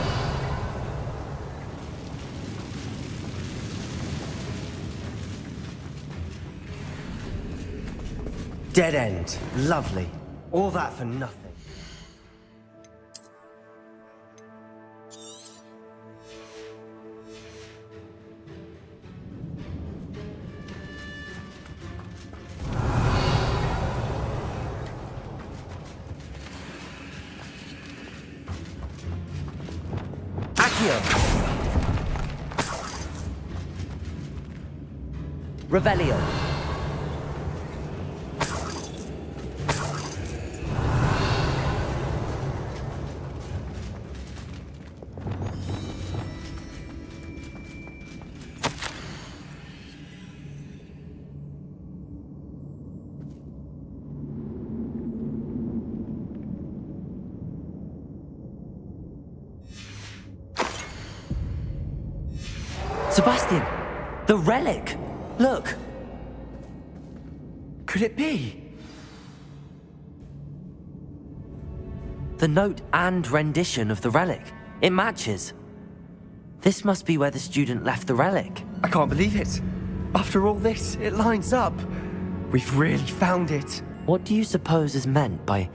Dead end. Lovely. All that for nothing. Revelio. Sebastian! The relic! Look! Could it be? The note and rendition of the relic. It matches. This must be where the student left the relic. I can't believe it. After all this, it lines up. We've really found it. What do you suppose is meant by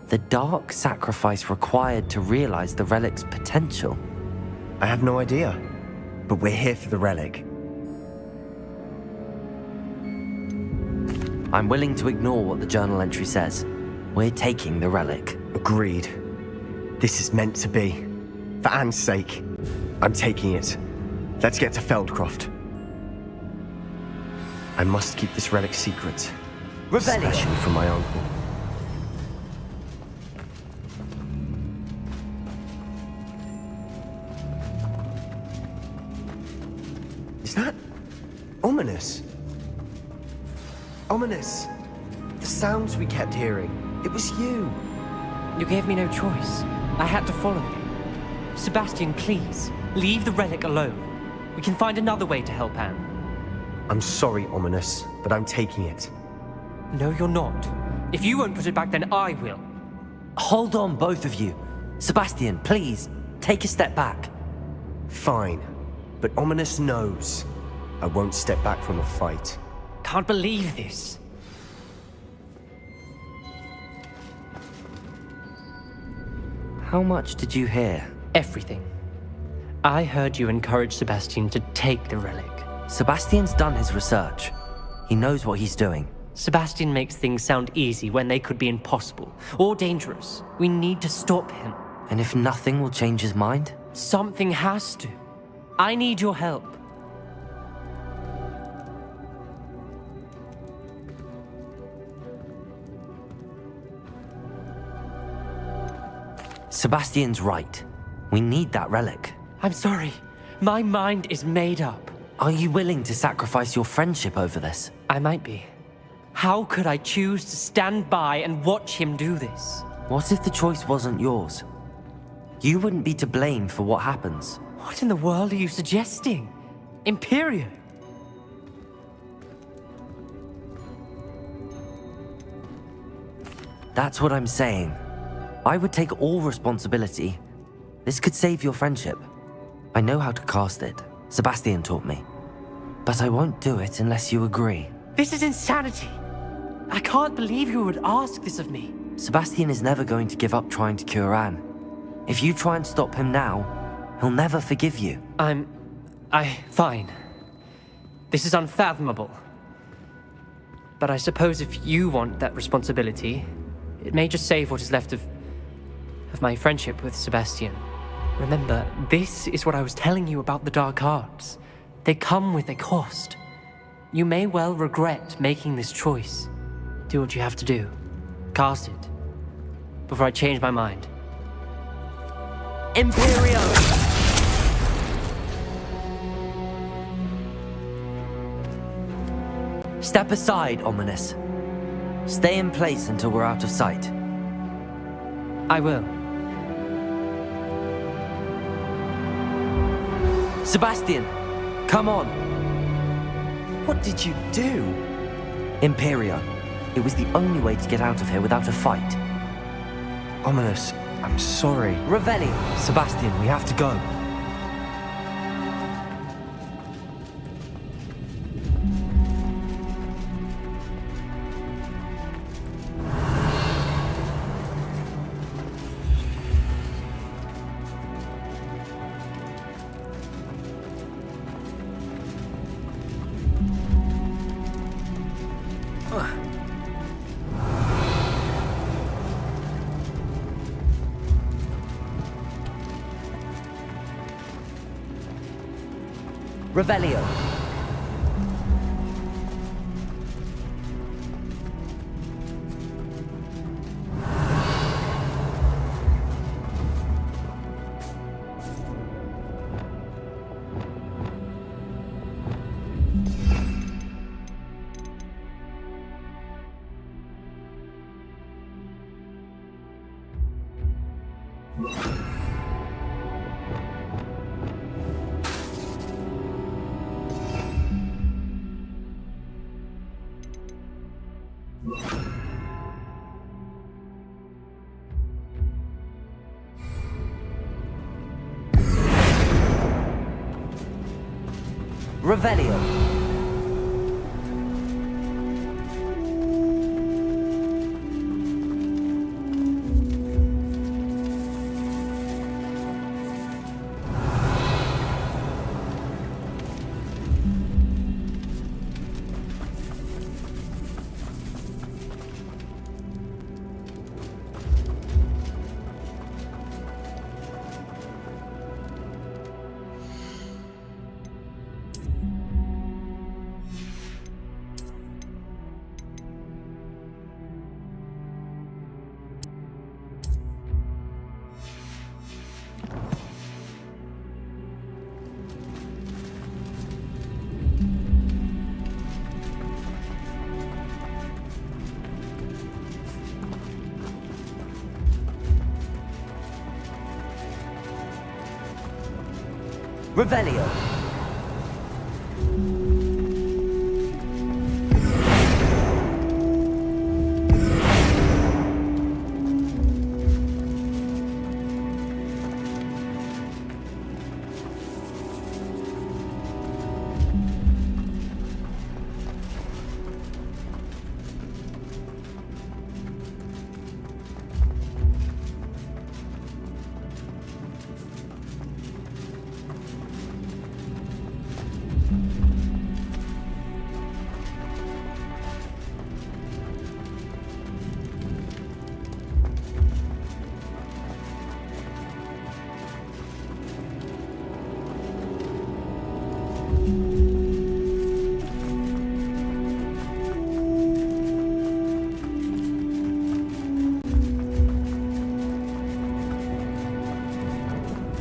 the dark sacrifice required to realize the relic's potential? I have no idea. But we're here for the relic. I'm willing to ignore what the journal entry says. We're taking the relic. Agreed. This is meant to be. For Anne's sake, I'm taking it. Let's get to Feldcroft. I must keep this relic secret. Revelio. Especially from my uncle. Is that ominous? Ominous. The sounds we kept hearing. It was you. You gave me no choice. I had to follow you. Sebastian, please, leave the relic alone. We can find another way to help Anne. I'm sorry, Ominous, but I'm taking it. No, you're not. If you won't put it back, then I will. Hold on, both of you. Sebastian, please, take a step back. Fine. But Ominous knows I won't step back from a fight. Can't believe this. How much did you hear? Everything. I heard you encourage Sebastian to take the relic. Sebastian's done his research. He knows what he's doing. Sebastian makes things sound easy when they could be impossible or dangerous. We need to stop him. And if nothing will change his mind? Something has to. I need your help. Sebastian's right. We need that relic. I'm sorry. My mind is made up. Are you willing to sacrifice your friendship over this? I might be. How could I choose to stand by and watch him do this? What if the choice wasn't yours? You wouldn't be to blame for what happens. What in the world are you suggesting? Imperium? That's what I'm saying. I would take all responsibility. This could save your friendship. I know how to cast it. Sebastian taught me. But I won't do it unless you agree. This is insanity. I can't believe you would ask this of me. Sebastian is never going to give up trying to cure Anne. If you try and stop him now, he'll never forgive you. Fine. This is unfathomable. But I suppose if you want that responsibility, it may just save what is left of my friendship with Sebastian. Remember, this is what I was telling you about the dark arts. They come with a cost. You may well regret making this choice. Do what you have to do. Cast it. Before I change my mind. Imperium! Step aside, Ominous. Stay in place until we're out of sight. I will. Sebastian, come on. What did you do? Imperium. It was the only way to get out of here without a fight. Ominous, I'm sorry. Revelio. Sebastian, we have to go. Revelio. Revelio. Revelio.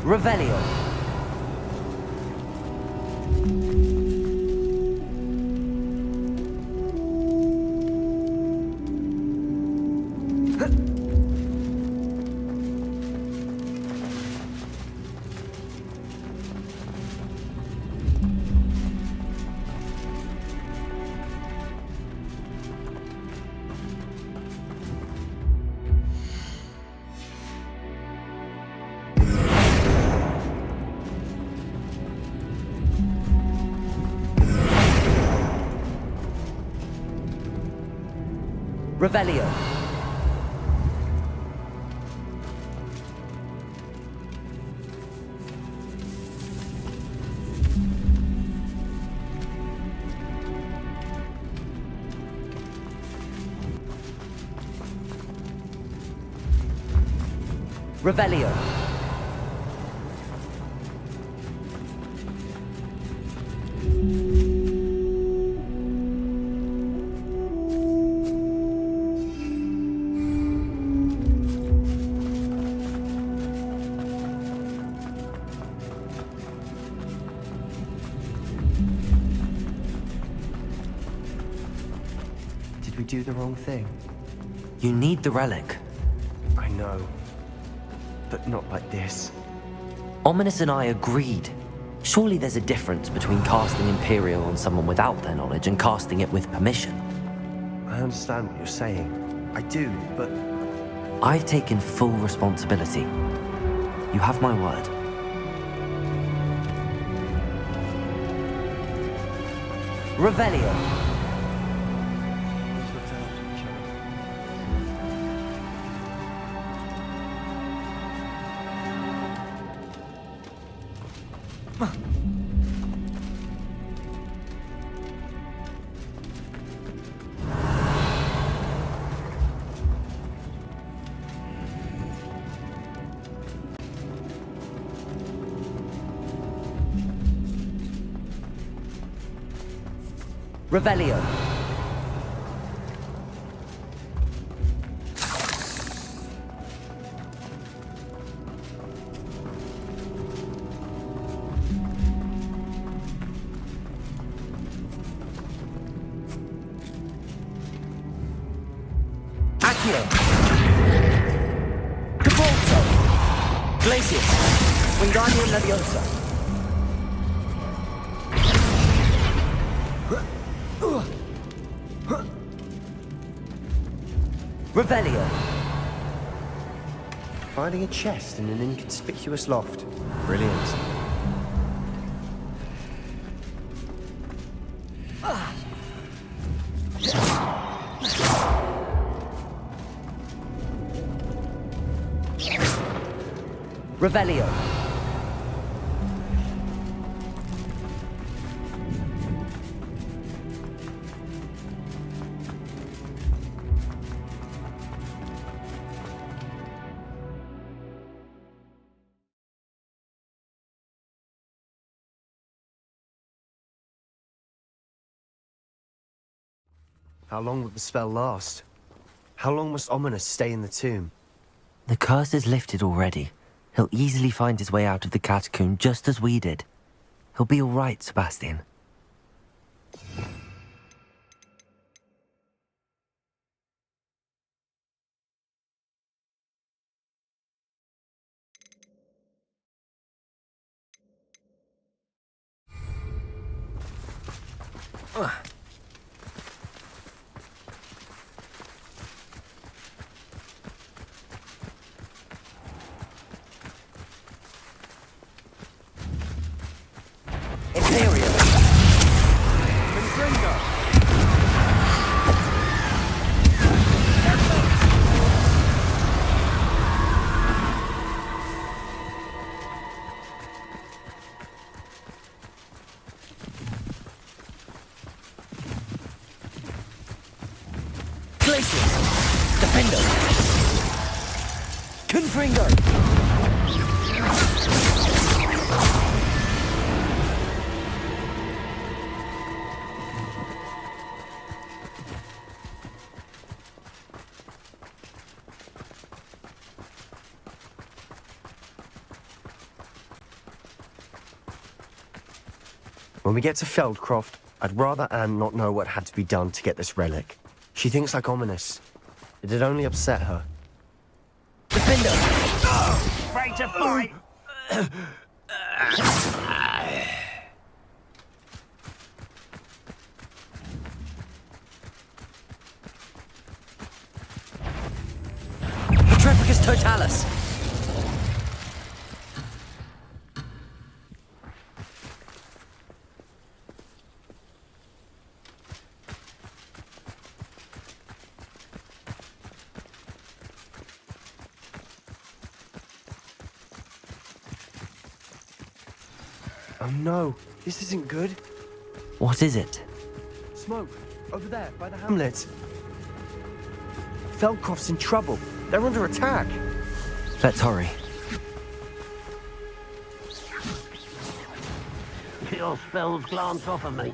Revelio. Revelio. Revelio. Did we do the wrong thing? You need the relic. I know. But not like this. Ominous and I agreed. Surely there's a difference between casting Imperial on someone without their knowledge and casting it with permission. I understand what you're saying. I do, but... I've taken full responsibility. You have my word. Revelio. Revelio. Accio. Cabolso. Glacius. Wingardium Leviosa. Revelio. Finding a chest in an inconspicuous loft. Brilliant. Revelio. How long will the spell last? How long must Ominous stay in the tomb? The curse is lifted already. He'll easily find his way out of the catacomb just as we did. He'll be all right, Sebastian. Imperial. Glacius. Defender. Confringo. When we get to Feldcroft, I'd rather Anne not know what had to be done to get this relic. She thinks like Ominous. It'd only upset her. Defender! Afraid to fight? Petrificus Totalis! Oh no, this isn't good. What is it? Smoke, over there, by the hamlet. Feldcroft's in trouble. They're under attack. Let's hurry. Your spells glance off of me.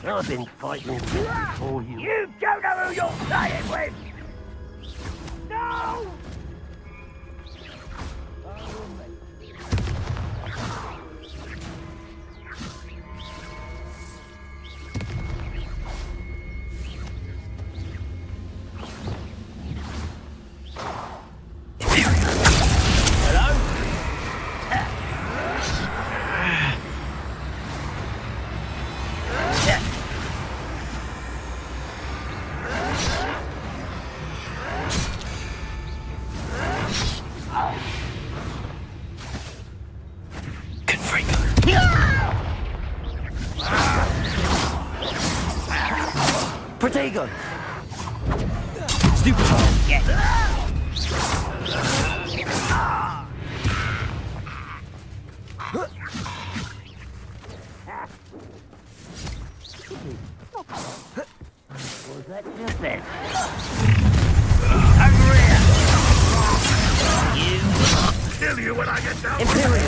I've been fighting before you. You don't know who you're playing with! No! Protego! Stupid! Was that just it? Kill you when I get down. Imperial!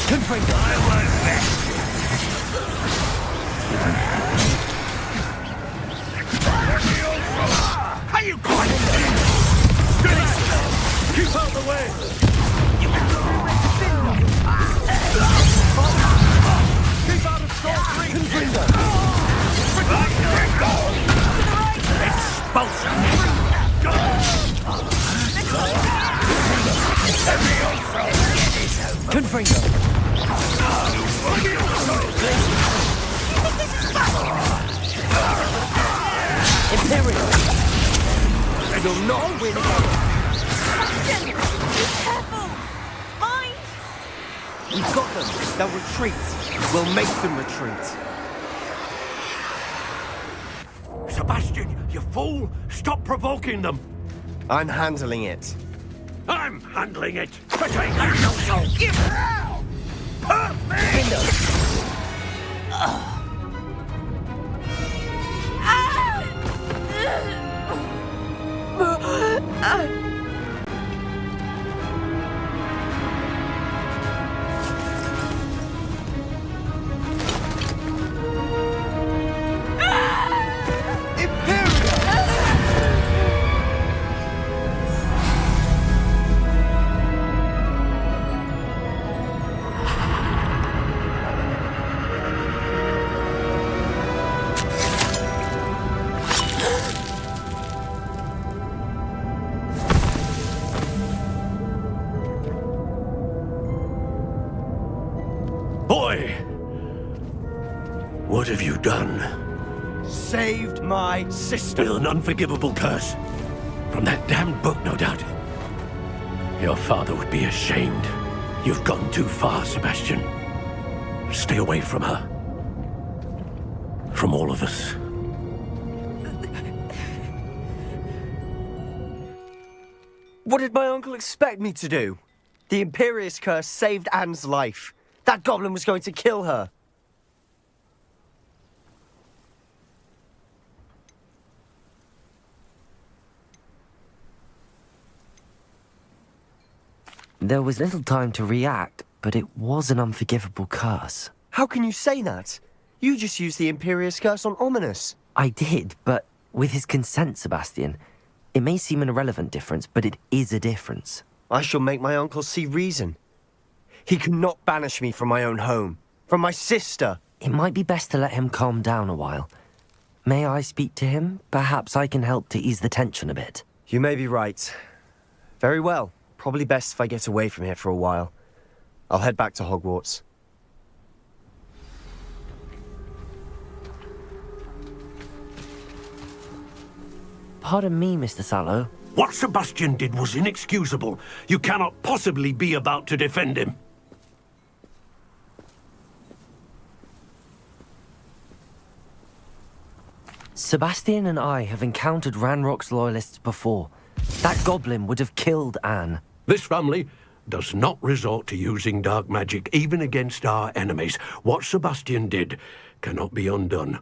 Confringo! I was best. How you going? Keep out the way. Keep out of Storm 3! Confringo! Expulsion! Confringo! Imperial! I will not win again! Careful! Mine! We've got them. They'll retreat. We'll make them retreat. Sebastian, you fool! Stop provoking them. I'm handling it. I'm handling it. Perfect. Boy! What have you done? Saved my sister. With an unforgivable curse. From that damned book, no doubt. Your father would be ashamed. You've gone too far, Sebastian. Stay away from her. From all of us. What did my uncle expect me to do? The Imperius curse saved Anne's life. That goblin was going to kill her. There was little time to react, but it was an unforgivable curse. How can you say that? You just used the Imperius curse on Ominous. I did, but with his consent, Sebastian. It may seem an irrelevant difference, but it is a difference. I shall make my uncle see reason. He cannot banish me from my own home, from my sister. It might be best to let him calm down a while. May I speak to him? Perhaps I can help to ease the tension a bit. You may be right. Very well. Probably best if I get away from here for a while. I'll head back to Hogwarts. Pardon me, Mr. Sallow. What Sebastian did was inexcusable. You cannot possibly be about to defend him. Sebastian and I have encountered Ranrock's loyalists before. That goblin would have killed Anne. This family does not resort to using dark magic even against our enemies. What Sebastian did cannot be undone.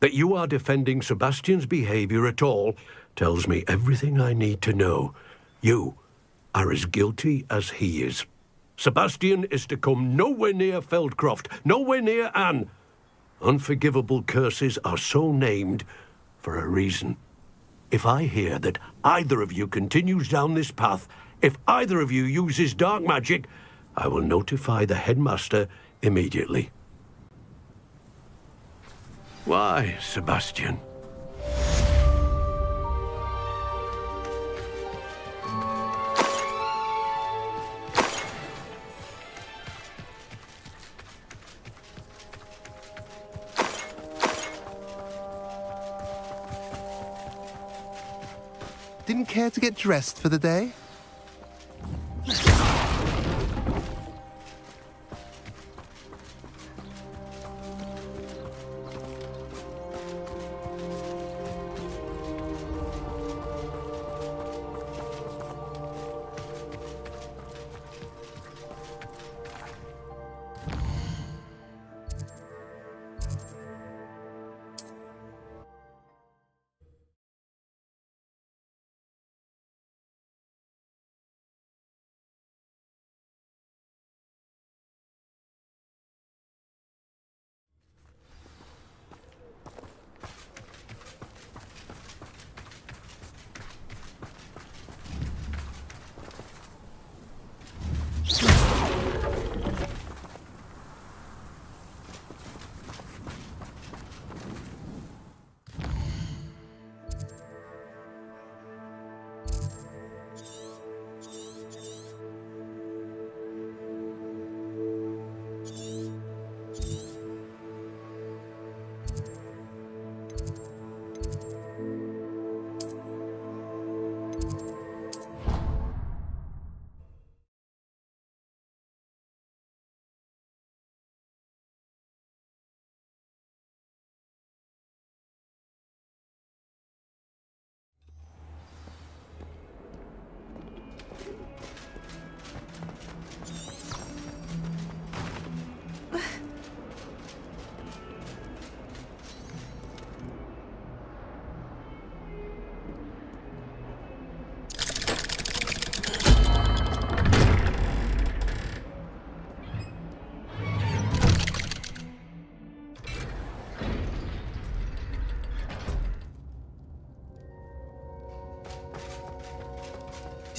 That you are defending Sebastian's behavior at all tells me everything I need to know. You are as guilty as he is. Sebastian is to come nowhere near Feldcroft, nowhere near Anne. Unforgivable curses are so named for a reason. If I hear that either of you continues down this path, if either of you uses dark magic, I will notify the headmaster immediately. Why, Sebastian? Didn't care to get dressed for the day?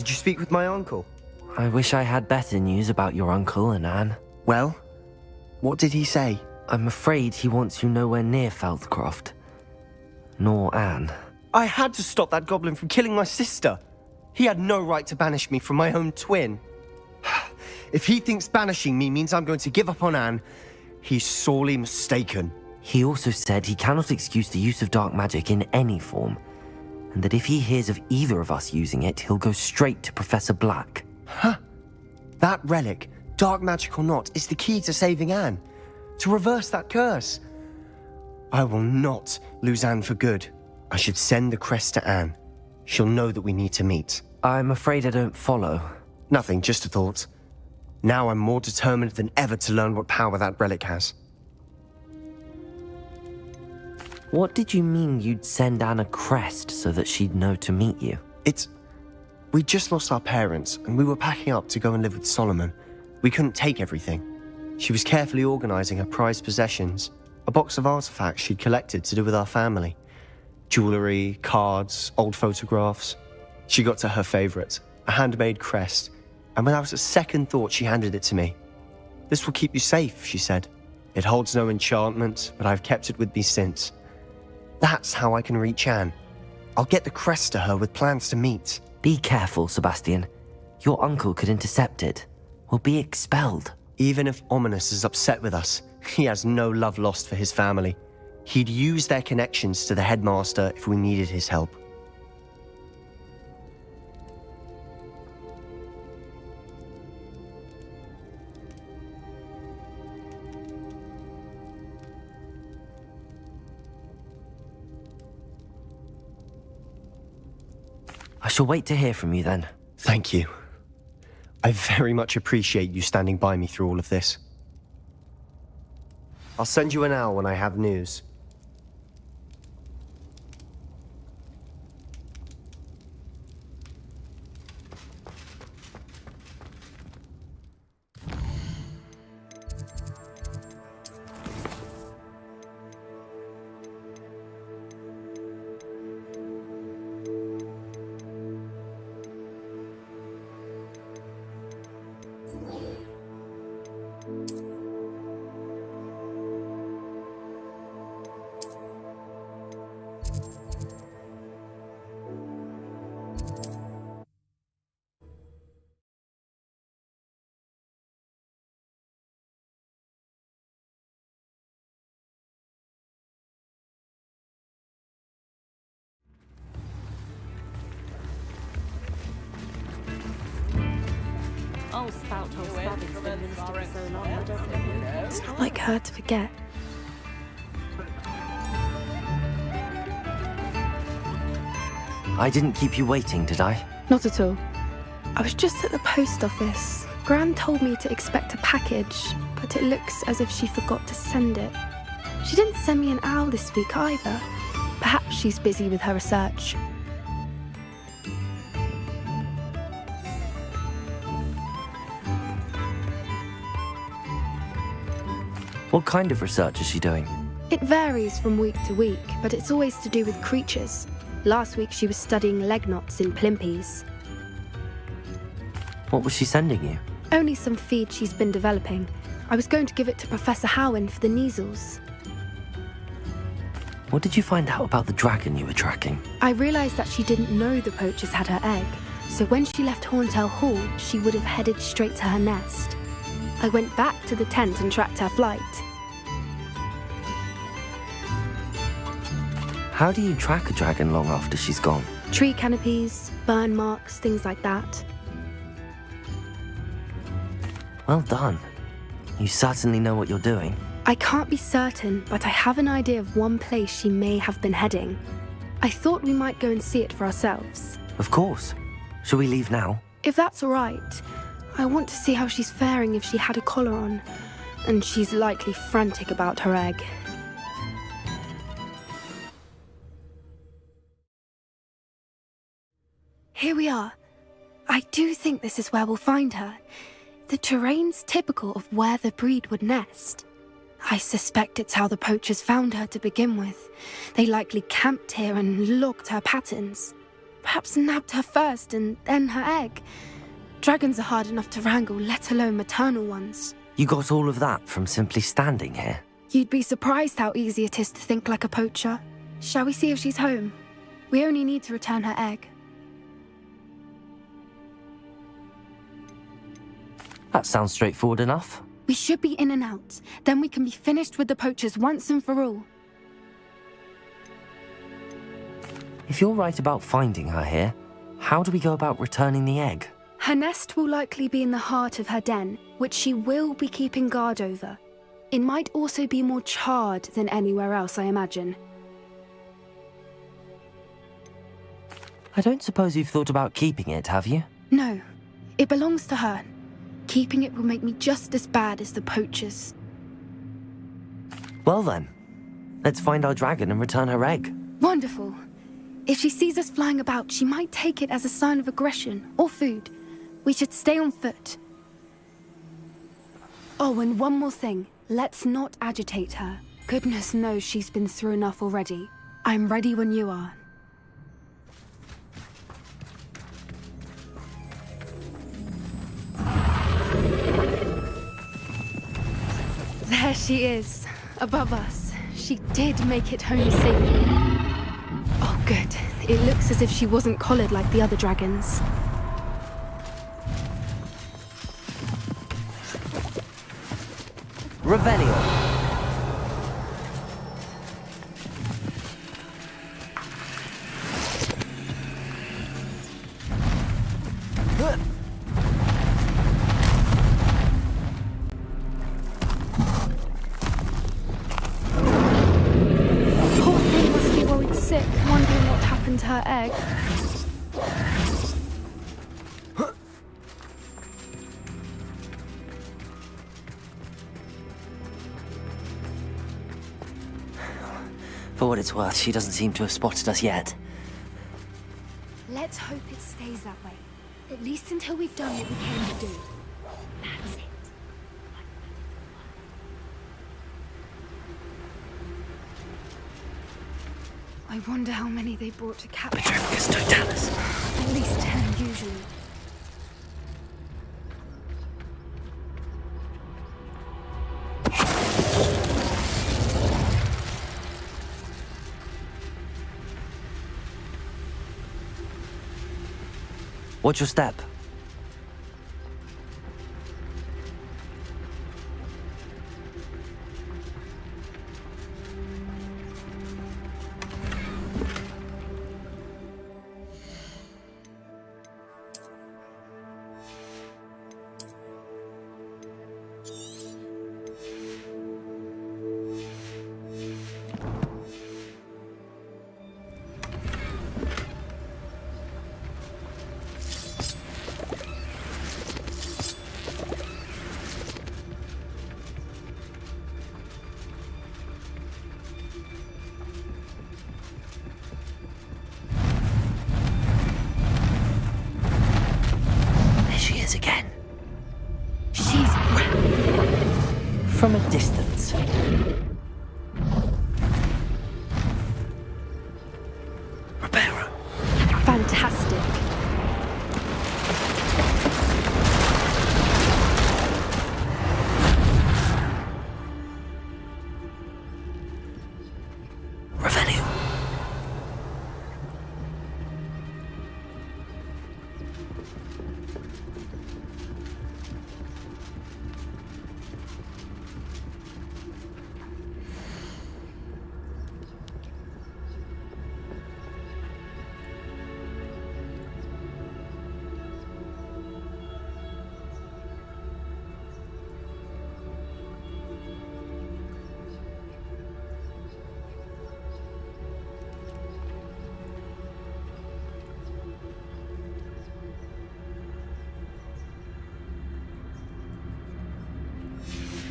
Did you speak with my uncle? I wish I had better news about your uncle and Anne. Well, what did he say? I'm afraid he wants you nowhere near Feldcroft. Nor Anne. I had to stop that goblin from killing my sister. He had no right to banish me from my own twin. If he thinks banishing me means I'm going to give up on Anne, he's sorely mistaken. He also said he cannot excuse the use of dark magic in any form, and that if he hears of either of us using it, he'll go straight to Professor Black. Huh? That relic, dark magic or not, is the key to saving Anne. To reverse that curse. I will not lose Anne for good. I should send the crest to Anne. She'll know that we need to meet. I'm afraid I don't follow. Nothing, just a thought. Now I'm more determined than ever to learn what power that relic has. What did you mean you'd send Anne a crest so that she'd know to meet you? We just lost our parents, and we were packing up to go and live with Solomon. We couldn't take everything. She was carefully organizing her prized possessions, a box of artifacts she'd collected to do with our family. Jewelry, cards, old photographs. She got to her favorite, a handmade crest, and without a second thought she handed it to me. "This will keep you safe," she said. "It holds no enchantment, but I've kept it with me since. That's how I can reach Anne. I'll get the crest to her with plans to meet." Be careful, Sebastian. Your uncle could intercept it. We'll be expelled. Even if Ominous is upset with us, he has no love lost for his family. He'd use their connections to the headmaster if we needed his help. I shall wait to hear from you then. Thank you. I very much appreciate you standing by me through all of this. I'll send you an owl when I have news. Old spout told Spavin's been minister for so long, I don't know. It's not like her to forget. I didn't keep you waiting, did I? Not at all. I was just at the post office. Gran told me to expect a package, but it looks as if she forgot to send it. She didn't send me an owl this week either. Perhaps she's busy with her research. What kind of research is she doing? It varies from week to week, but it's always to do with creatures. Last week she was studying leg knots in Plimpies. What was she sending you? Only some feed she's been developing. I was going to give it to Professor Howin for the measles. What did you find out about the dragon you were tracking? I realised that she didn't know the poachers had her egg, so when she left Horntail Hall, she would have headed straight to her nest. I went back to the tent and tracked her flight. How do you track a dragon long after she's gone? Tree canopies, burn marks, things like that. Well done. You certainly know what you're doing. I can't be certain, but I have an idea of one place she may have been heading. I thought we might go and see it for ourselves. Of course. Shall we leave now? If that's all right. I want to see how she's faring if she had a collar on. And she's likely frantic about her egg. Here we are. I do think this is where we'll find her. The terrain's typical of where the breed would nest. I suspect it's how the poachers found her to begin with. They likely camped here and logged her patterns. Perhaps nabbed her first and then her egg. Dragons are hard enough to wrangle, let alone maternal ones. You got all of that from simply standing here? You'd be surprised how easy it is to think like a poacher. Shall we see if she's home? We only need to return her egg. That sounds straightforward enough. We should be in and out. Then we can be finished with the poachers once and for all. If you're right about finding her here, how do we go about returning the egg? Her nest will likely be in the heart of her den, which she will be keeping guard over. It might also be more charred than anywhere else, I imagine. I don't suppose you've thought about keeping it, have you? No, it belongs to her. Keeping it will make me just as bad as the poachers. Well then, let's find our dragon and return her egg. Wonderful. If she sees us flying about, she might take it as a sign of aggression or food. We should stay on foot. Oh, and one more thing. Let's not agitate her. Goodness knows she's been through enough already. I'm ready when you are. There she is, above us. She did make it home safely. Oh, good. It looks as if she wasn't collared like the other dragons. Revelio. Poor thing must be worried sick, wondering what happened to her egg. For what it's worth, she doesn't seem to have spotted us yet. Let's hope it stays that way. At least until we've done what we came to do. That's it. I wonder how many they brought to capture. Petrificus totalis. At least 10 usually. Watch your step. Again. She's from a distance. Reparo. fantastic. Revelio.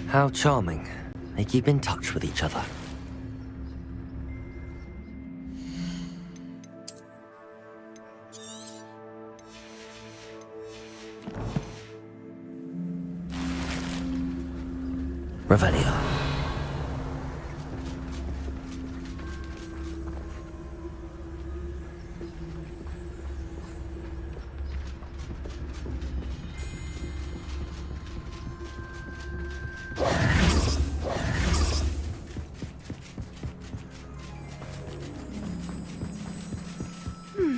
How charming. They keep in touch with each other. Revelio.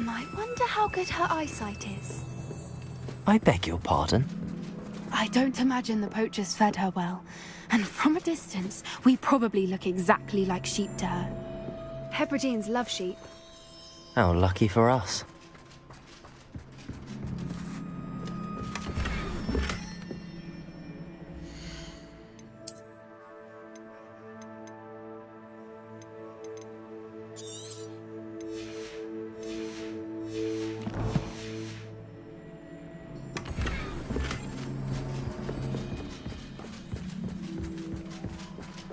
I wonder how good her eyesight is. I beg your pardon? I don't imagine the poachers fed her well. And from a distance, we probably look exactly like sheep to her. Hebrideans love sheep. How lucky for us.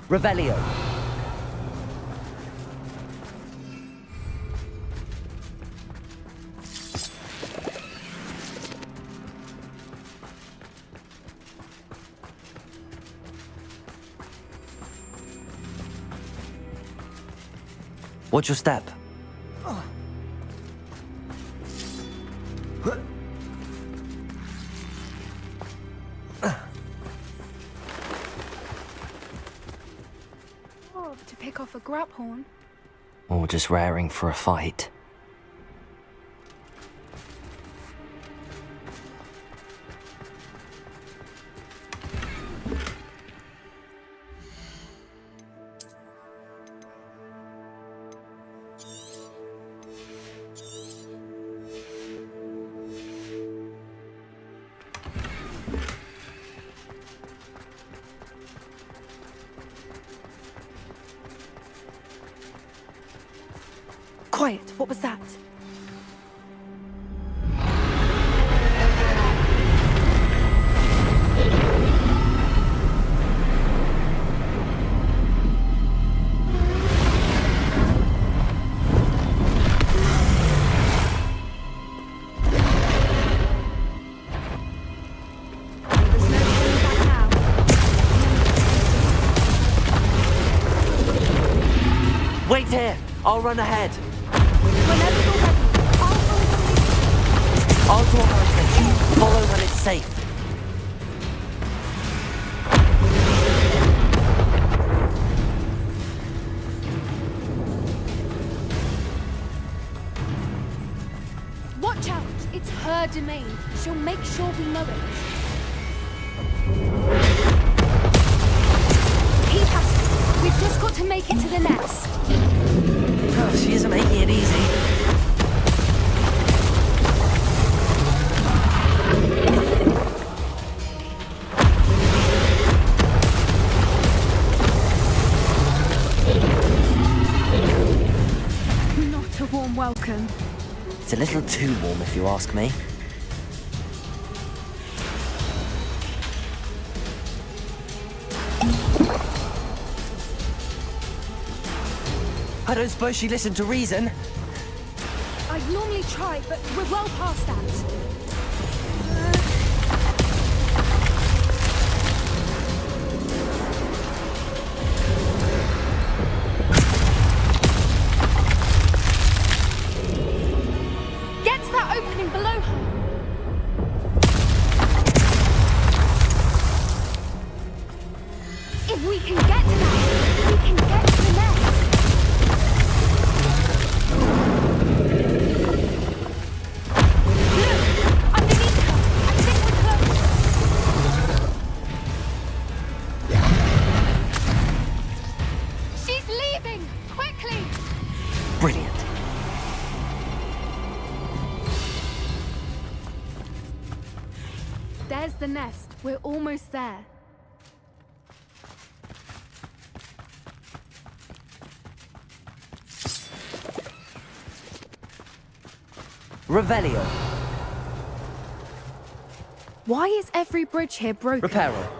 Revelio. Watch your step. To pick off a graphorn. Or just raring for a fight. Quiet, what was that? I'll run ahead. Whenever you're ready, I'll draw her attention. Follow when it's safe. Watch out! It's her domain. She'll make sure we know it. Keep at it. We've just got to make it to the nest. Oh, she isn't making it easy. Not a warm welcome. It's a little too warm, if you ask me. I don't suppose she listened to reason. I'd normally try, but we're well past that. Get to that opening below her. If we can get to that, we can get to the nest. Brilliant. There's the nest. We're almost there. Revelio. Why is every bridge here broken? Reparo.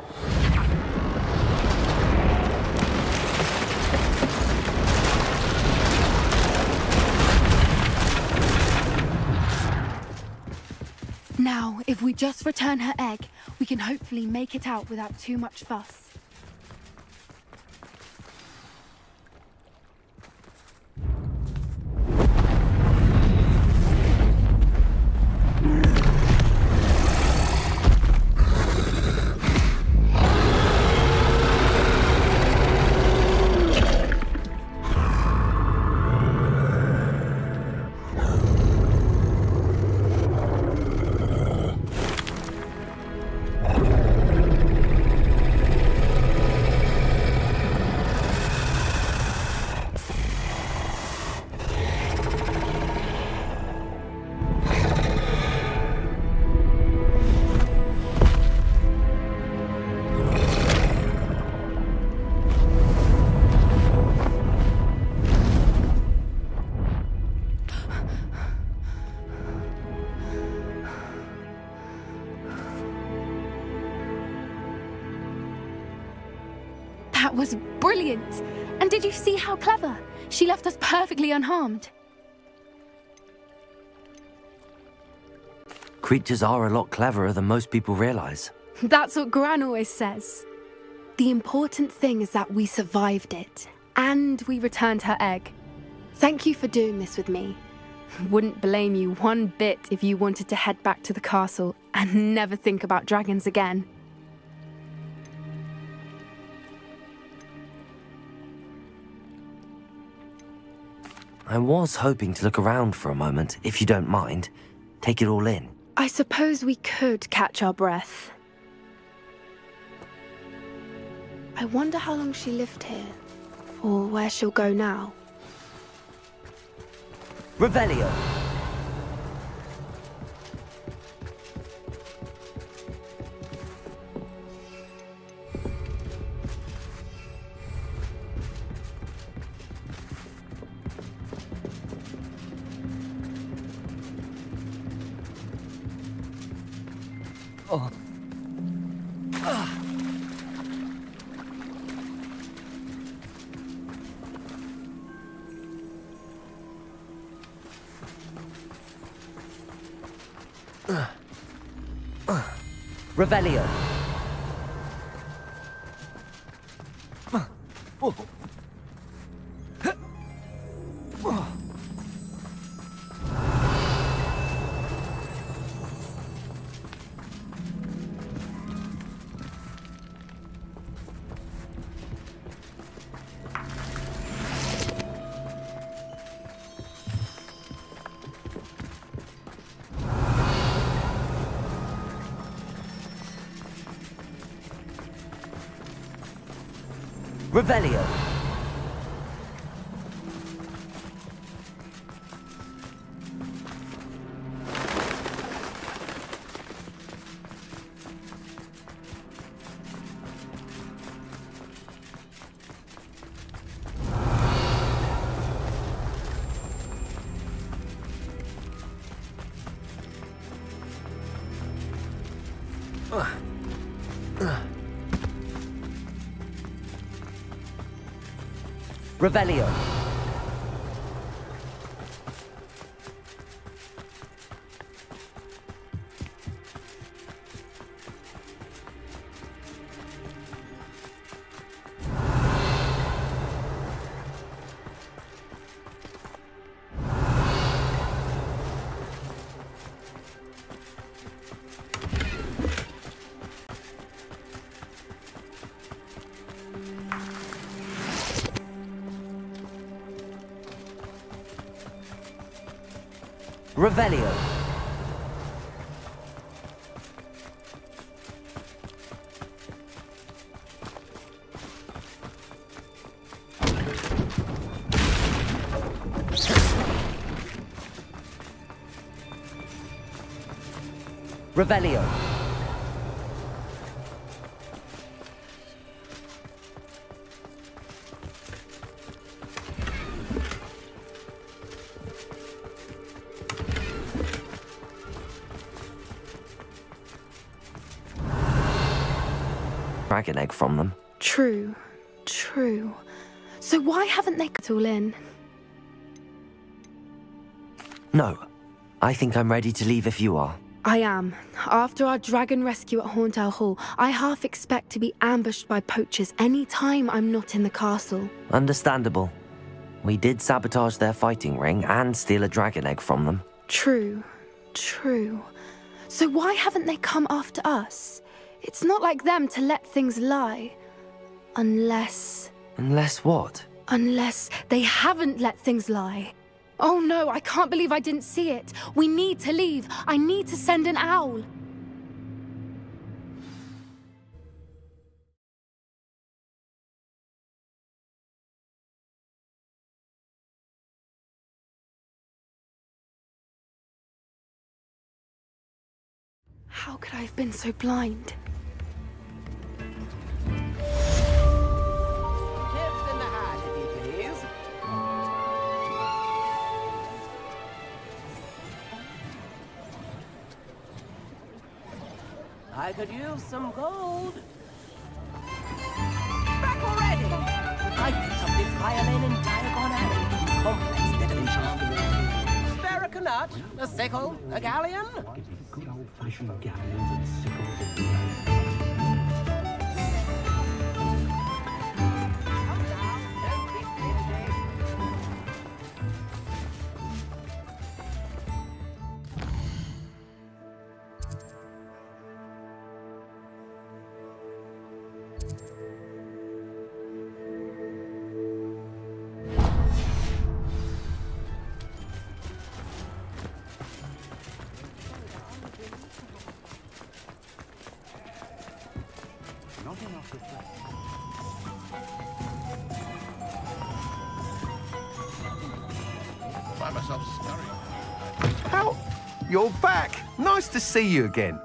Now, if we just return her egg, we can hopefully make it out without too much fuss. That was brilliant! And did you see how clever? She left us perfectly unharmed. Creatures are a lot cleverer than most people realize. That's what Gran always says. The important thing is that we survived it, and we returned her egg. Thank you for doing this with me. Wouldn't blame you one bit if you wanted to head back to the castle and never think about dragons again. I was hoping to look around for a moment, if you don't mind. Take it all in. I suppose we could catch our breath. I wonder how long she lived here, or where she'll go now. Revelio. Oh. Revelio. Revelio. Revelio. Revelio. Revelio. Dragon egg from them. True. So why haven't they cut it all in? No. I think I'm ready to leave if you are. I am. After our dragon rescue at Horndale Hall, I half expect to be ambushed by poachers any time I'm not in the castle. Understandable. We did sabotage their fighting ring and steal a dragon egg from them. True. So why haven't they come after us? It's not like them to let things lie. Unless what? Unless they haven't let things lie. Oh no, I can't believe I didn't see it. We need to leave. I need to send an owl. How could I have been so blind? Tips in the hat, if you please. I could use some gold. Back already! I picked up this violin in Diagon Alley. Complex bit of enchantment. Spare a canut, a sickle, a galleon. Good old-fashioned galleons and sickles. Find myself scurrying. How? You're back! Nice to see you again.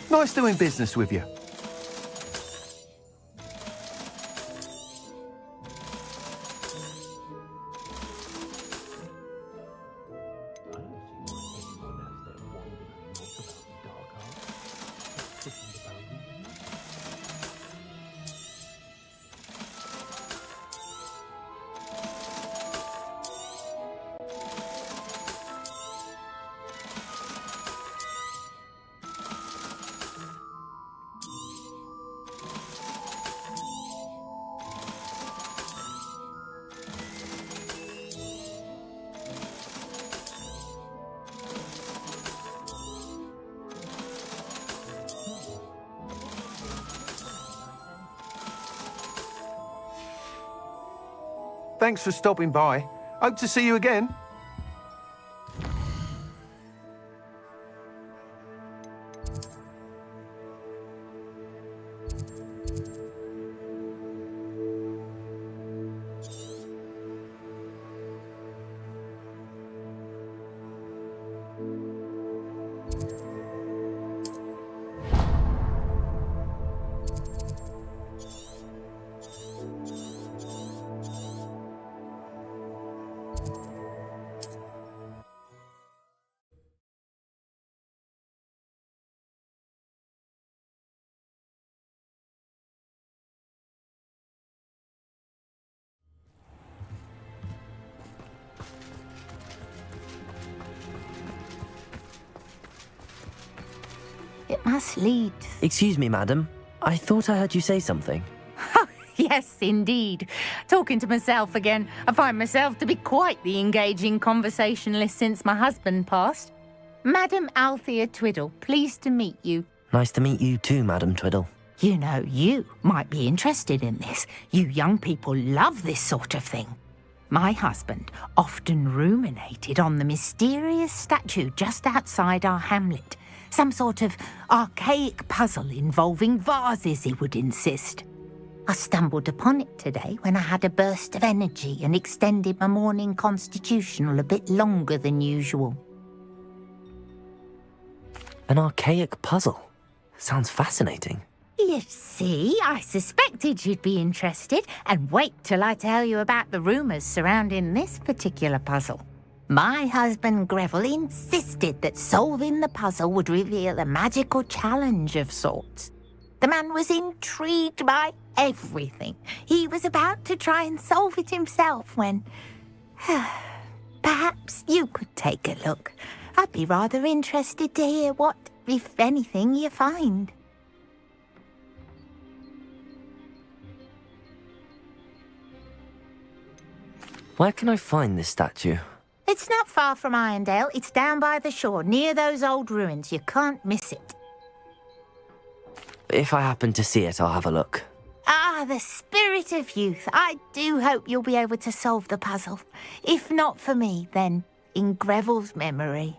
Nice doing business with you. Thanks for stopping by. Hope to see you again. It must lead. Excuse me, madam. I thought I heard you say something. Yes, indeed. Talking to myself again. I find myself to be quite the engaging conversationalist since my husband passed. Madam Althea Twiddle, pleased to meet you. Nice to meet you too, Madam Twiddle. You know, you might be interested in this. You young people love this sort of thing. My husband often ruminated on the mysterious statue just outside our hamlet. Some sort of archaic puzzle involving vases, he would insist. I stumbled upon it today when I had a burst of energy and extended my morning constitutional a bit longer than usual. An archaic puzzle. Sounds fascinating. You see, I suspected you'd be interested, and wait till I tell you about the rumours surrounding this particular puzzle. My husband Greville insisted that solving the puzzle would reveal a magical challenge of sorts. The man was intrigued by everything. He was about to try and solve it himself when... Perhaps you could take a look. I'd be rather interested to hear what, if anything, you find. Where can I find this statue? It's not far from Irondale. It's down by the shore, near those old ruins. You can't miss it. If I happen to see it, I'll have a look. Ah, the spirit of youth. I do hope you'll be able to solve the puzzle. If not for me, then in Greville's memory.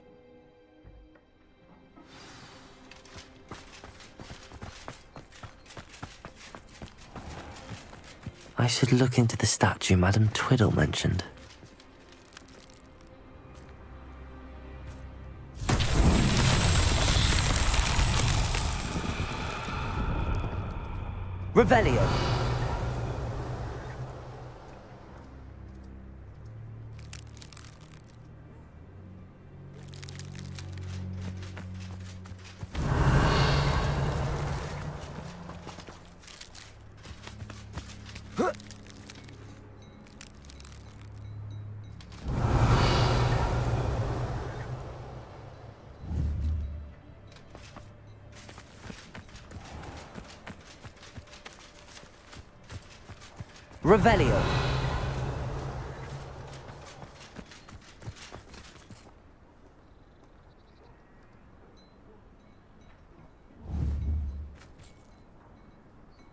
I should look into the statue Madam Twiddle mentioned. Revelio. Revelio.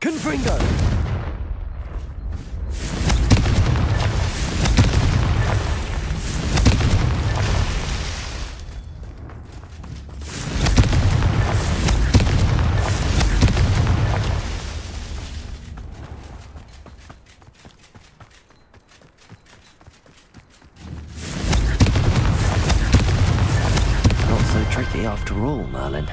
Confringo. Tricky after all, Merlin.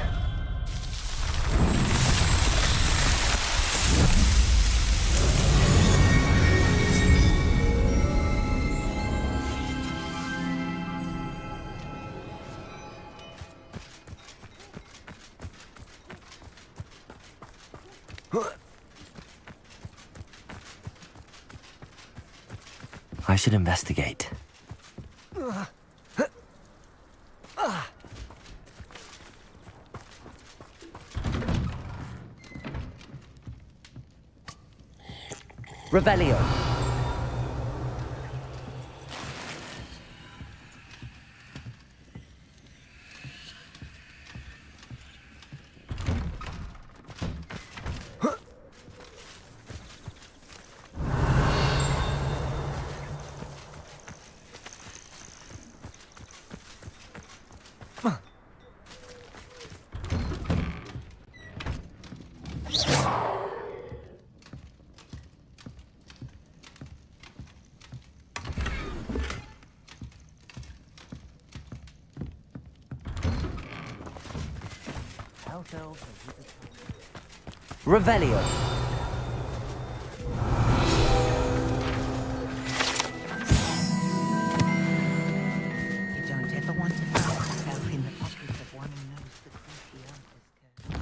I should investigate. Revelio. Revelio. You don't ever want to find yourself in the pocket of one who knows the Cruciatus curse.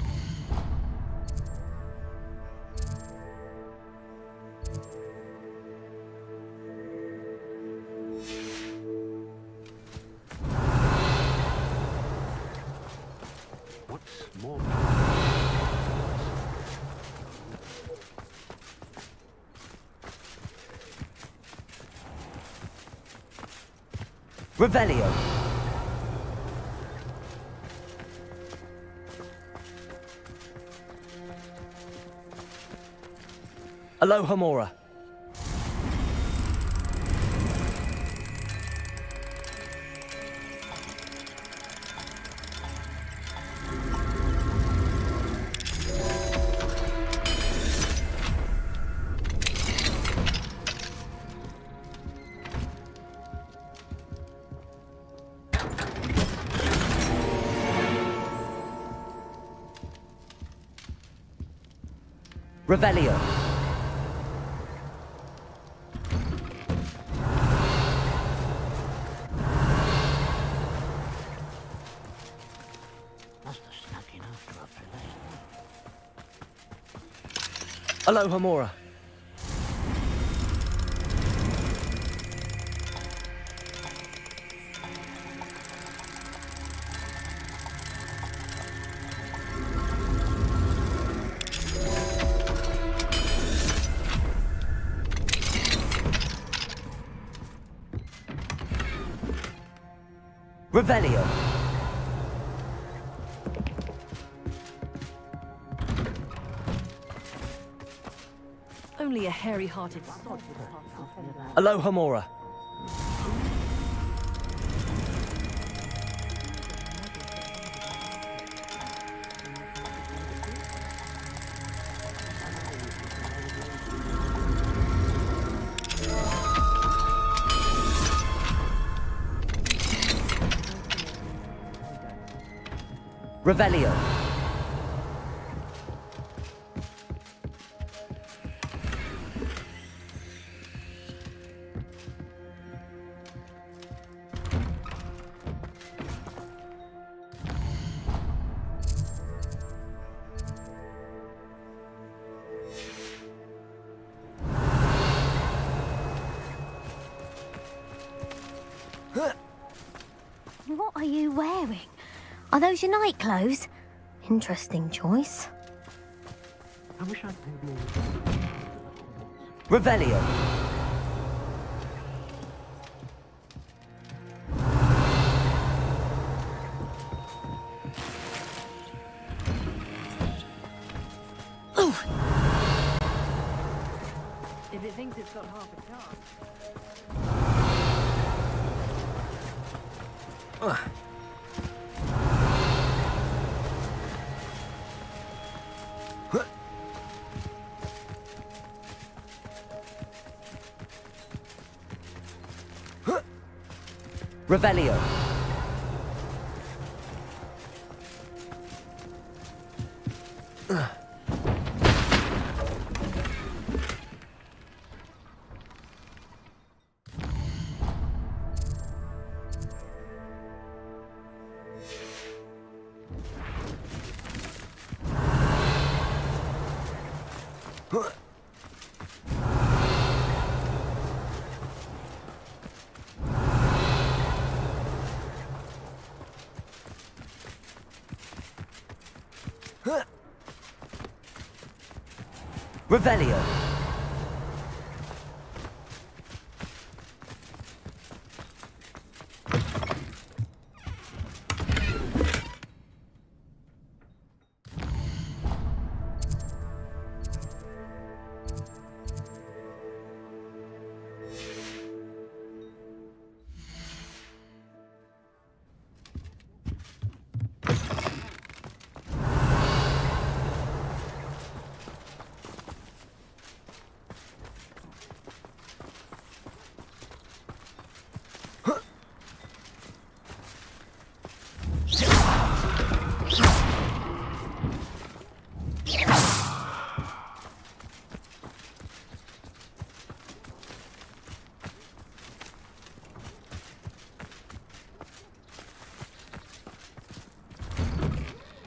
What's more? Revelio. Alohomora. Revelio. Must have snuck in after our play. Alohomora. Revelio. Only a hairy-hearted sod. Alohomora. Revelio. What are you wearing? Are those your night clothes? Interesting choice. I wish I'd paid more. Revelio. If it thinks it's got half a chance. Revelio. Revelio.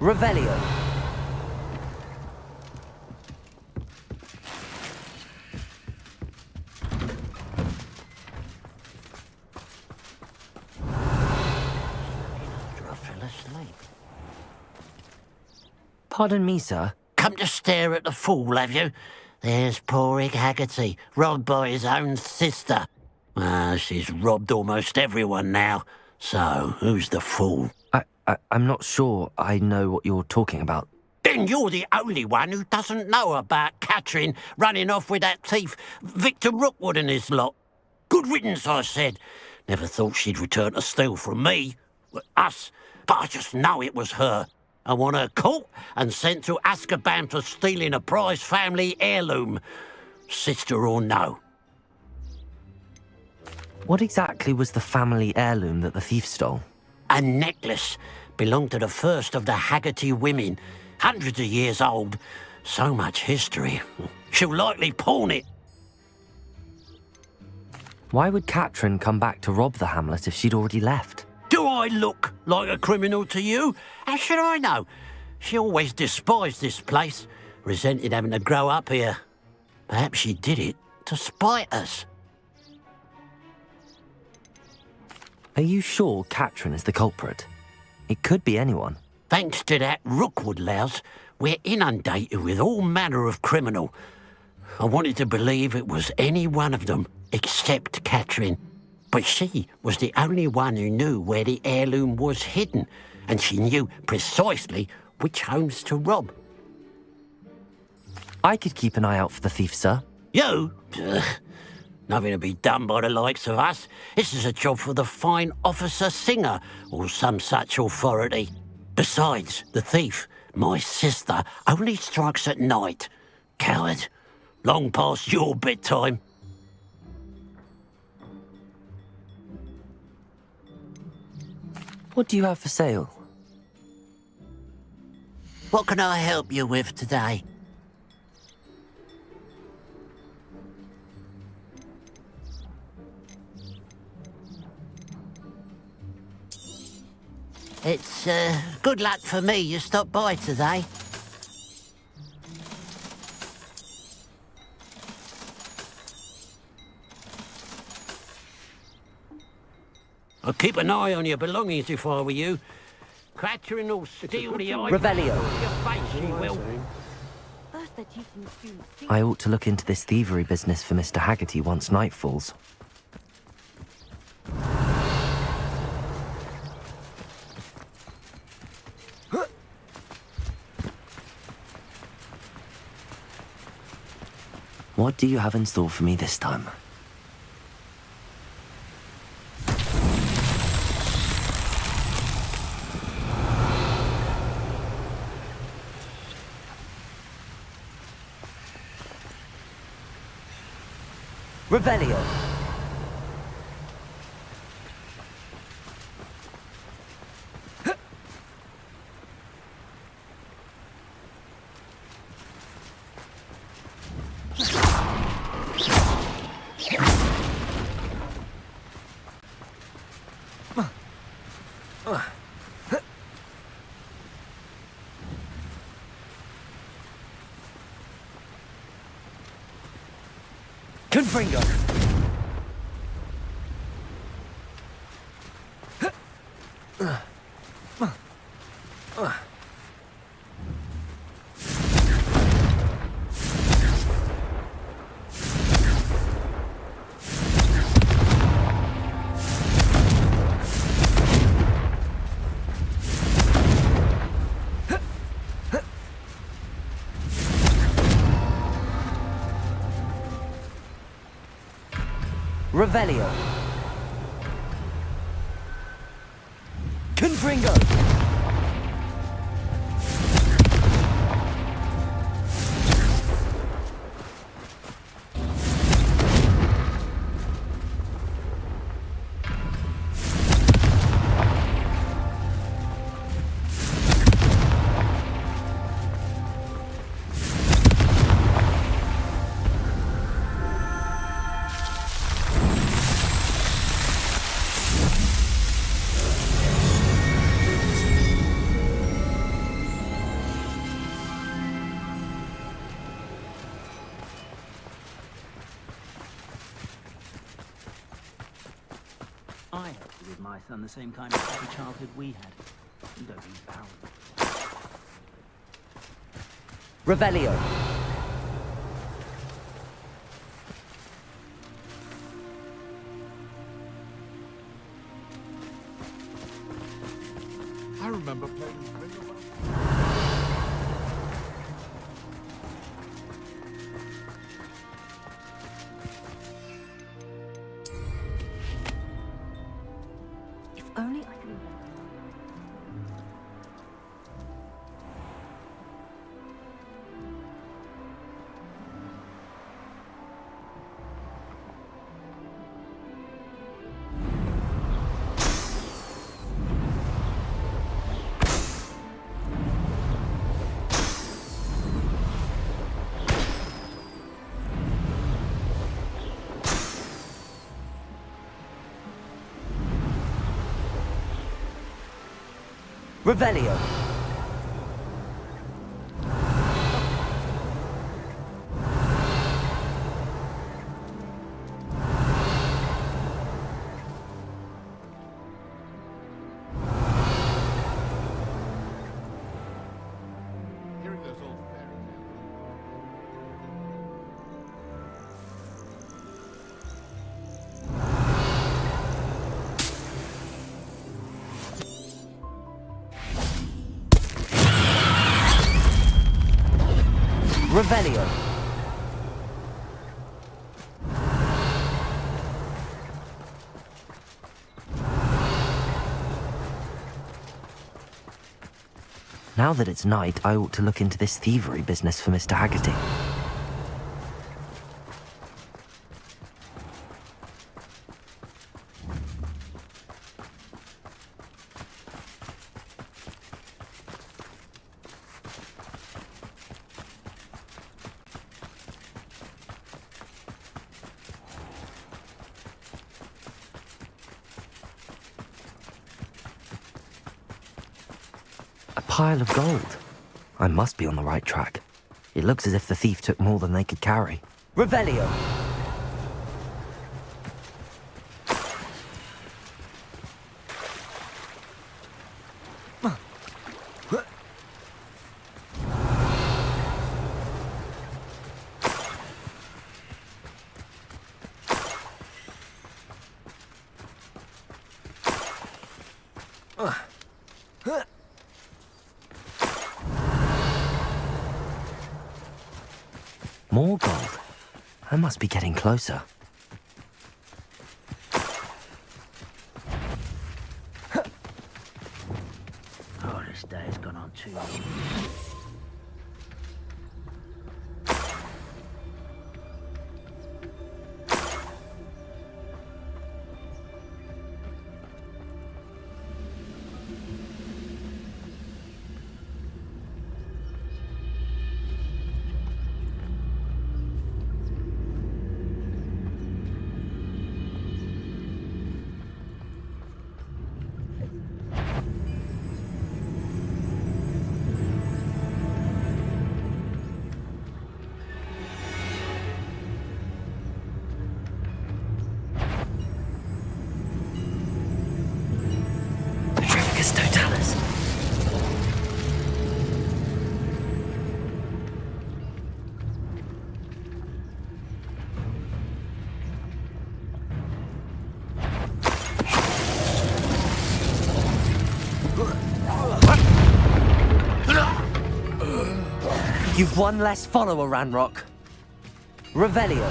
Revelio. Fell asleep. Pardon me, sir. Come to stare at the fool, have you? There's poor Ig Haggerty, robbed by his own sister. She's robbed almost everyone now. So, who's the fool? I'm not sure I know what you're talking about. Then you're the only one who doesn't know about Catherine running off with that thief, Victor Rookwood and his lot. Good riddance, I said. Never thought she'd return to steal from me, us, but I just know it was her. I want her caught and sent to Azkaban for stealing a prize family heirloom, sister or no. What exactly was the family heirloom that the thief stole? A necklace belonged to the first of the Haggerty women, hundreds of years old. So much history. She'll likely pawn it. Why would Catherine come back to rob the hamlet if she'd already left? Do I look like a criminal to you? How should I know? She always despised this place, resented having to grow up here. Perhaps she did it to spite us. Are you sure Catherine is the culprit? It could be anyone. Thanks to that Rookwood louse, we're inundated with all manner of criminal. I wanted to believe it was any one of them, except Catherine. But she was the only one who knew where the heirloom was hidden, and she knew precisely which homes to rob. I could keep an eye out for the thief, sir. You? Ugh. Nothing to be done by the likes of us. This is a job for the fine officer Singer, or some such authority. Besides, the thief, my sister, only strikes at night. Coward. Long past your bedtime. What do you have for sale? What can I help you with today? It's good luck for me you stopped by today. I'd keep an eye on your belongings if I were you. Catherine will steal the eye Revelio. from your face, she will. I ought to look into this thievery business for Mr. Haggerty once night falls. What do you have in store for me this time? Revelio. Confringo. Revelio. Confringo. give my son the same kind of happy childhood we had. Don't be paranoid. Revelio. I remember playing Ring of If only I could. Revelio. hearing those old fairy tales. Revelio. Now that it's night, I ought to look into this thievery business for Mr. Haggerty. A pile of gold. I must be on the right track. It looks as if the thief took more than they could carry. Revelio! More gold. I must be getting closer. Oh, this day has gone on too long. Petrificus Totalis. You've one less follower, Ranrock. Revelio.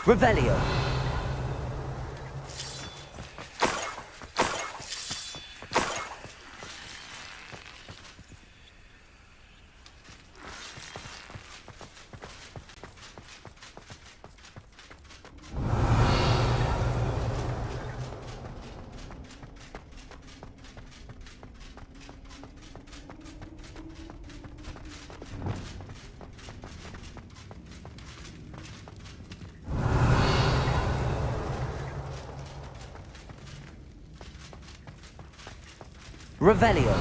Revelio. Revelio.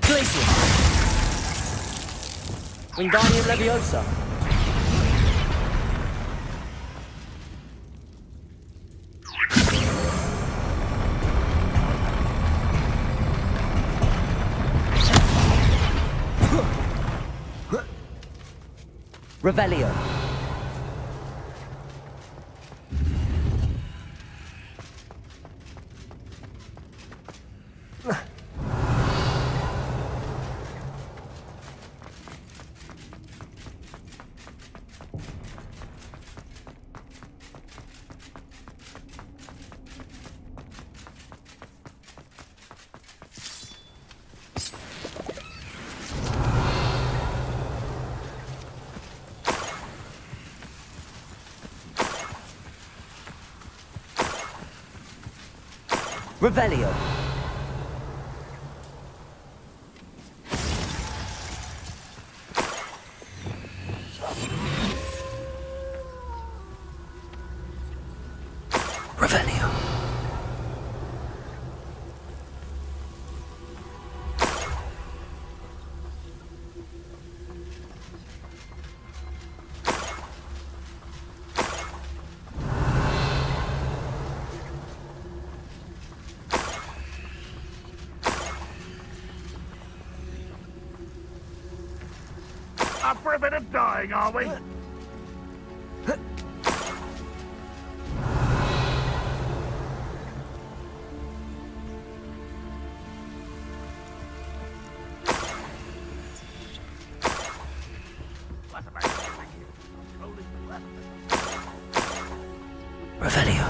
Glacius. Wingardium Leviosa. Revelio. Revelio. Revelio. Up for a bit of dying, are we? Revelio.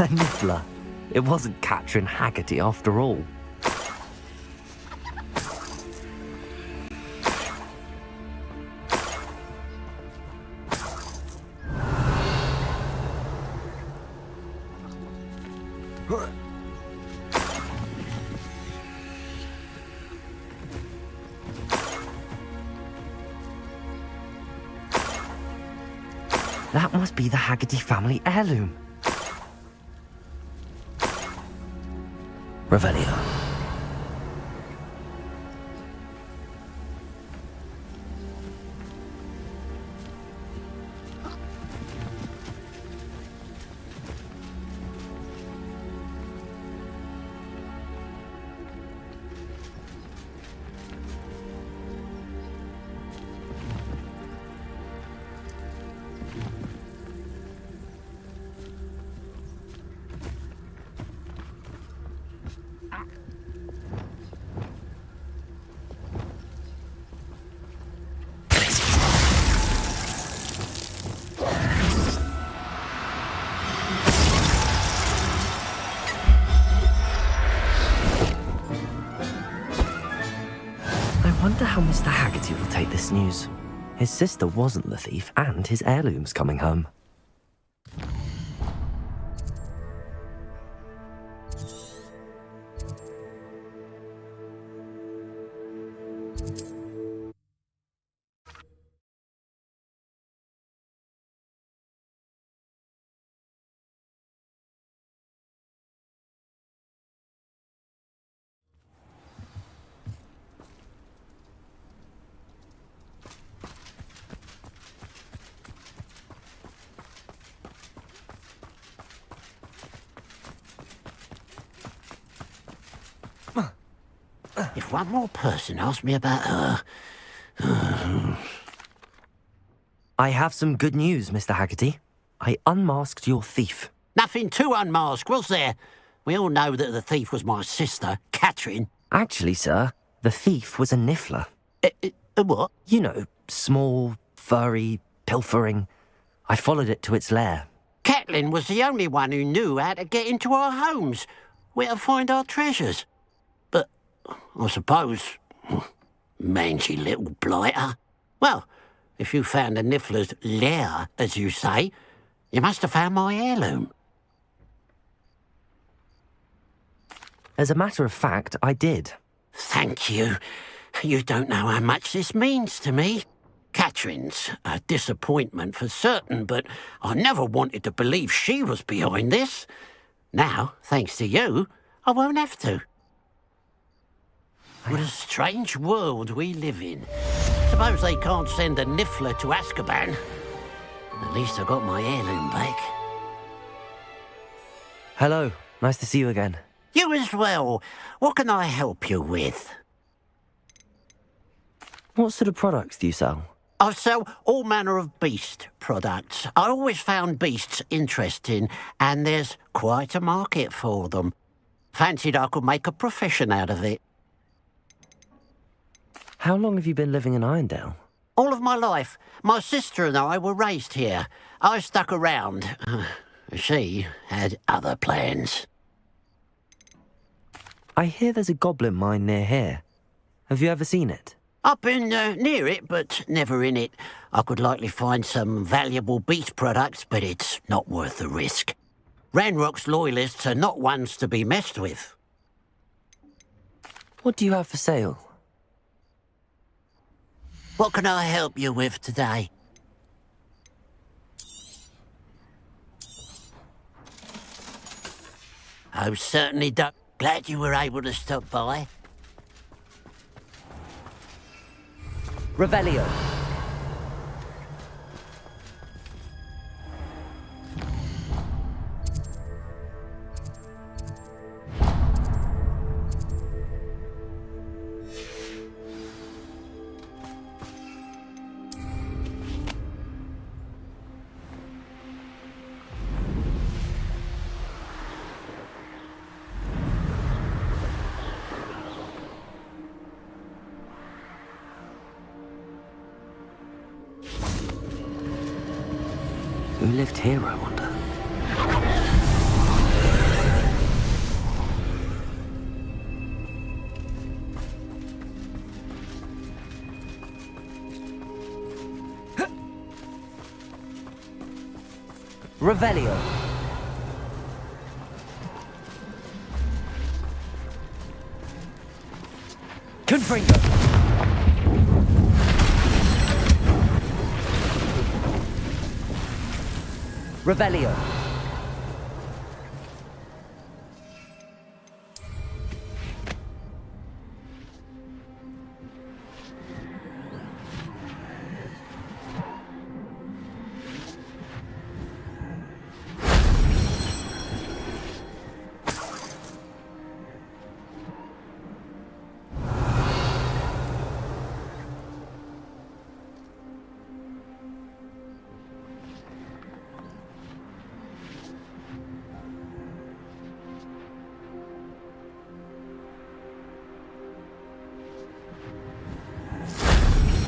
Niffler. It wasn't Catherine Haggerty after all. That must be the Haggerty family heirloom. Revelio. I wonder how Mr. Haggerty will take this news. His sister wasn't the thief, and his heirloom's coming home. If one more person asked me about her... I have some good news, Mr. Haggerty. I unmasked your thief. Nothing to unmask, was there? We all know that the thief was my sister, Catherine. Actually, sir, the thief was a Niffler. A what? You know, small, furry, pilfering. I followed it to its lair. Catelyn was the only one who knew how to get into our homes, where to find our treasures. But I suppose, mangy little blighter. Well, if you found the Niffler's lair, as you say, You must have found my heirloom. As a matter of fact, I did. Thank you. You don't know how much this means to me. Catherine's a disappointment for certain, but I never wanted to believe she was behind this. Now, thanks to you, I won't have to. What a strange world we live in. Suppose they can't send a Niffler to Azkaban. At least I got my heirloom back. Hello, nice to see you again. You as well. What can I help you with? What sort of products do you sell? I sell all manner of beast products. I always found beasts interesting, and there's quite a market for them. Fancied I could make a profession out of it. How long have you been living in Irondale? All of my life. My sister and I were raised here. I stuck around. She had other plans. I hear there's a goblin mine near here. Have you ever seen it? I've been near it, but never in it. I could likely find some valuable beast products, but it's not worth the risk. Ranrock's loyalists are not ones to be messed with. What do you have for sale? What can I help you with today? Oh, certainly, Duck. Glad you were able to stop by. Revelio. Who lived here, I wonder? Revelio. Confringo. Revelio.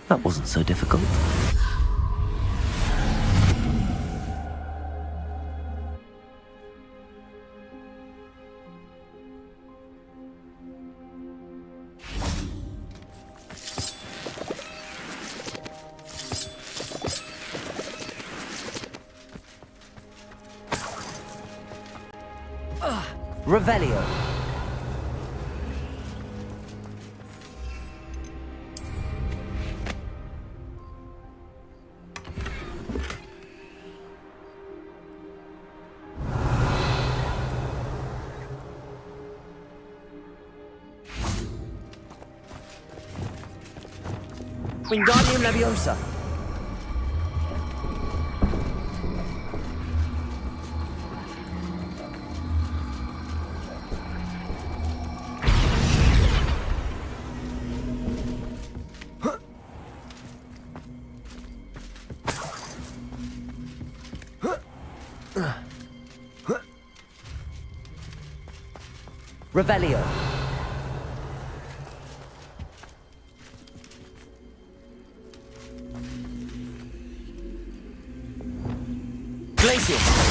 That wasn't so difficult. Revelio. Wingardium Leviosa. Revelio. Glacius.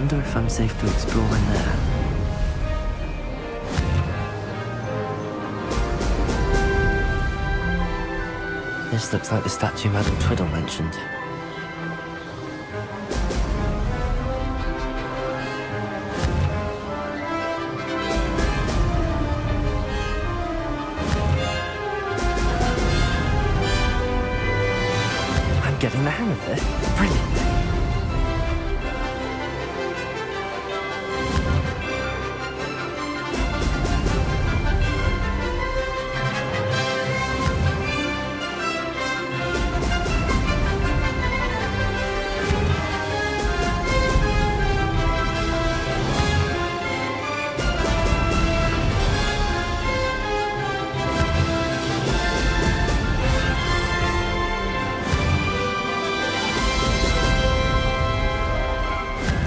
Wonder if I'm safe to explore in there. This looks like the statue Madame Twiddle mentioned. I'm getting the hang of this. Brilliant.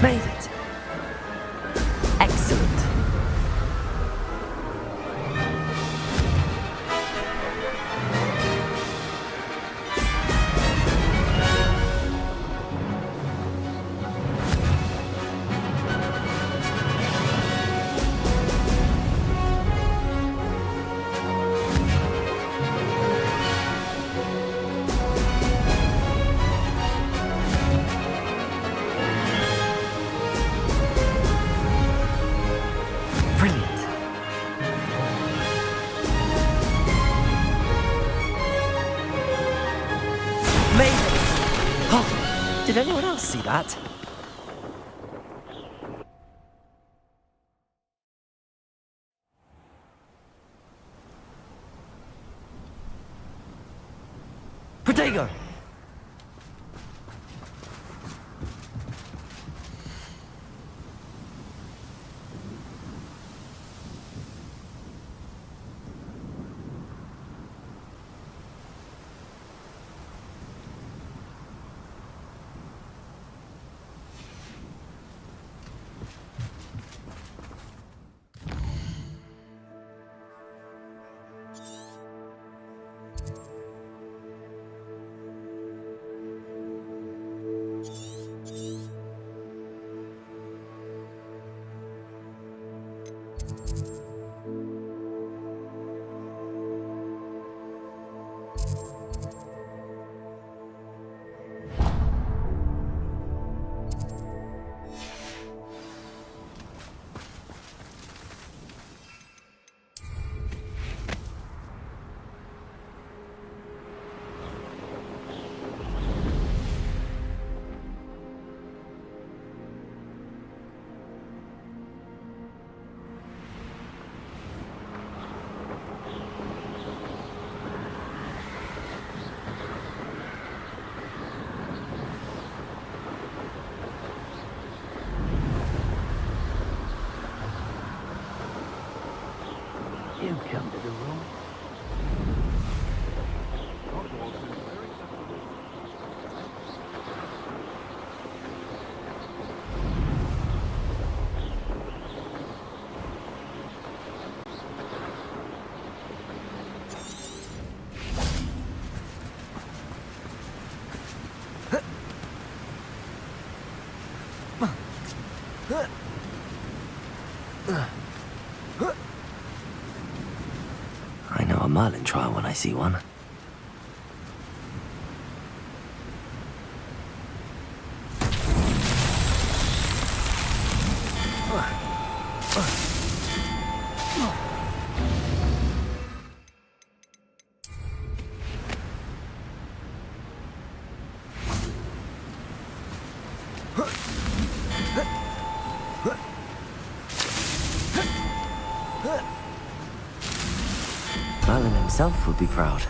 Made it. Excellent. Brilliant. Made it! Oh, did anyone else see that? Protego! You come to the room. I know a Merlin trial when I see one. Merlin himself would be proud.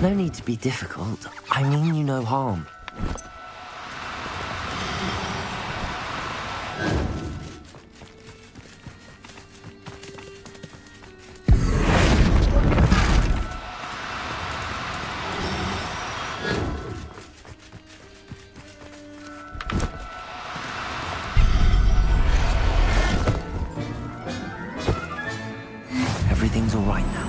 No need to be difficult. I mean you no harm. Everything's all right now.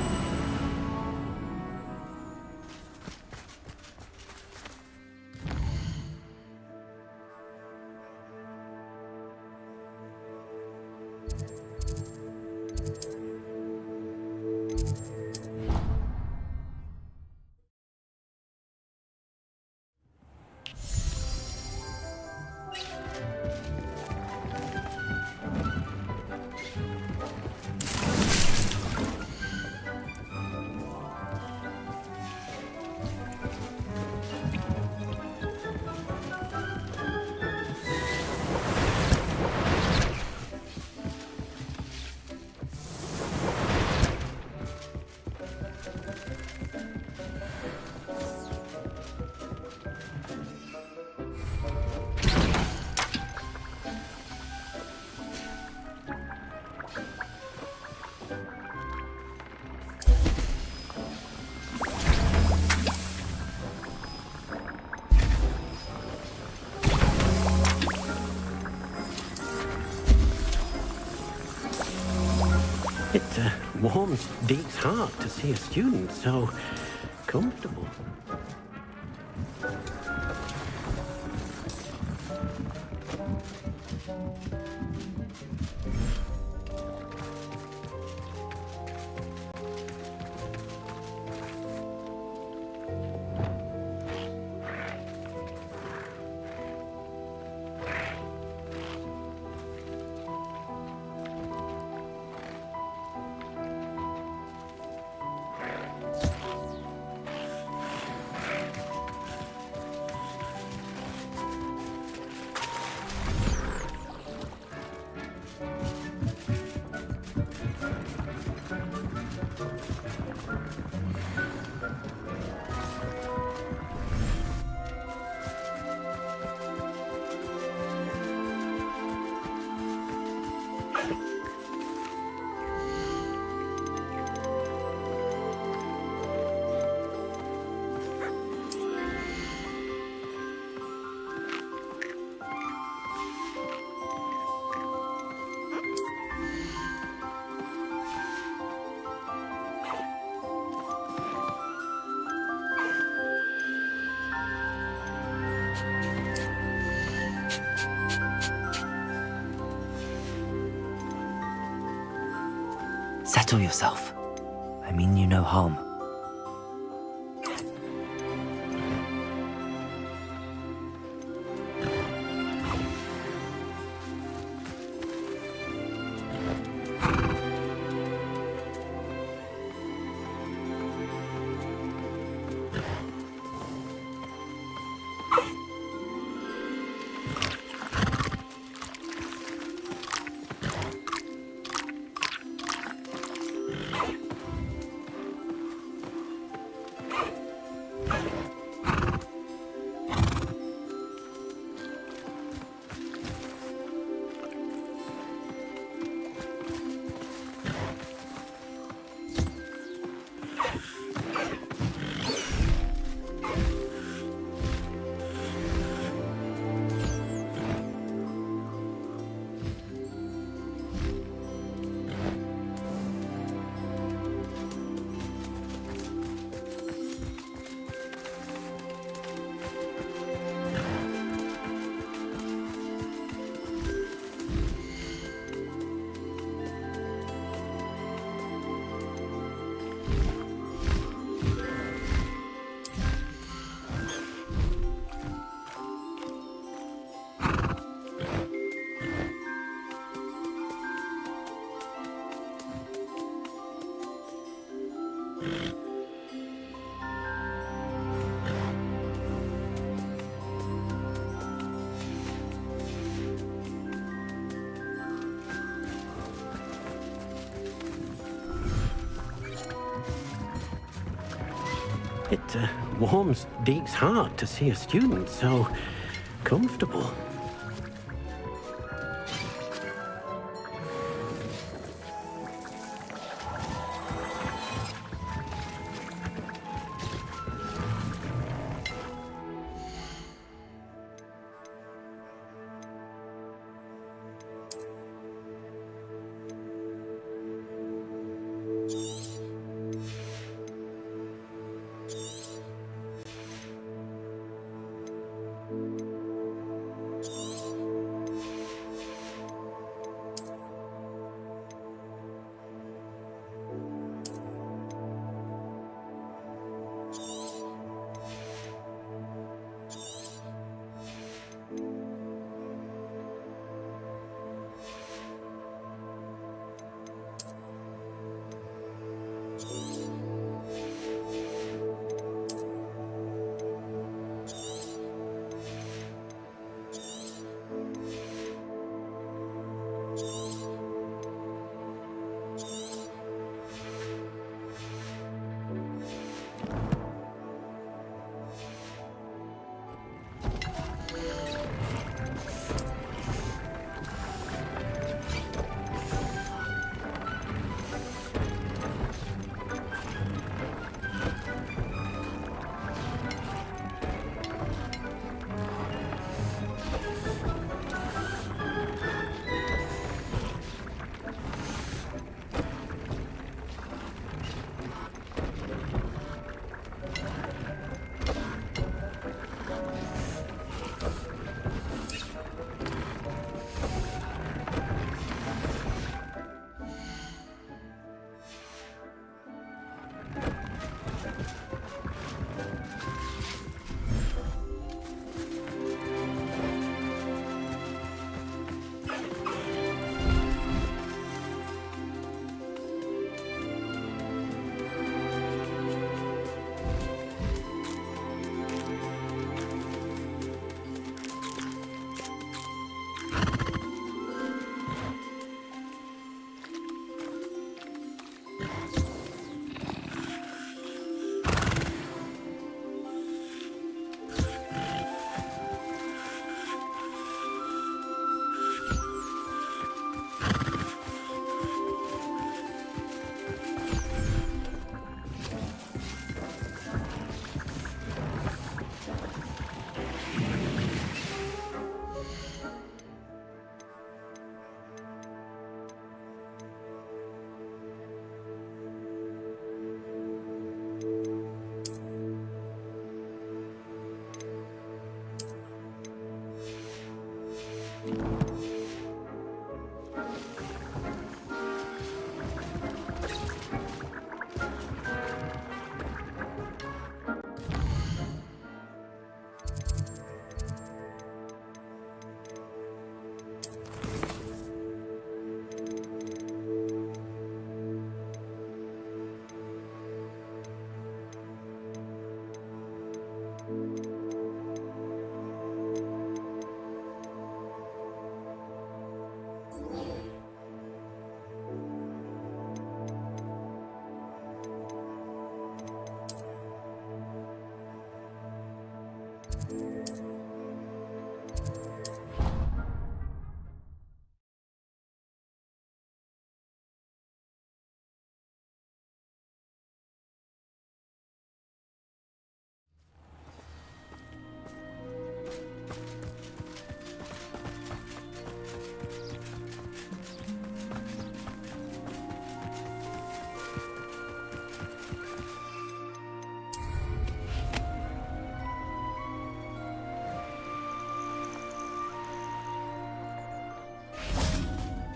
It warms Deke's heart to see a student so comfortable. Settle yourself. I mean you no harm. warms Deke's heart to see a student so comfortable.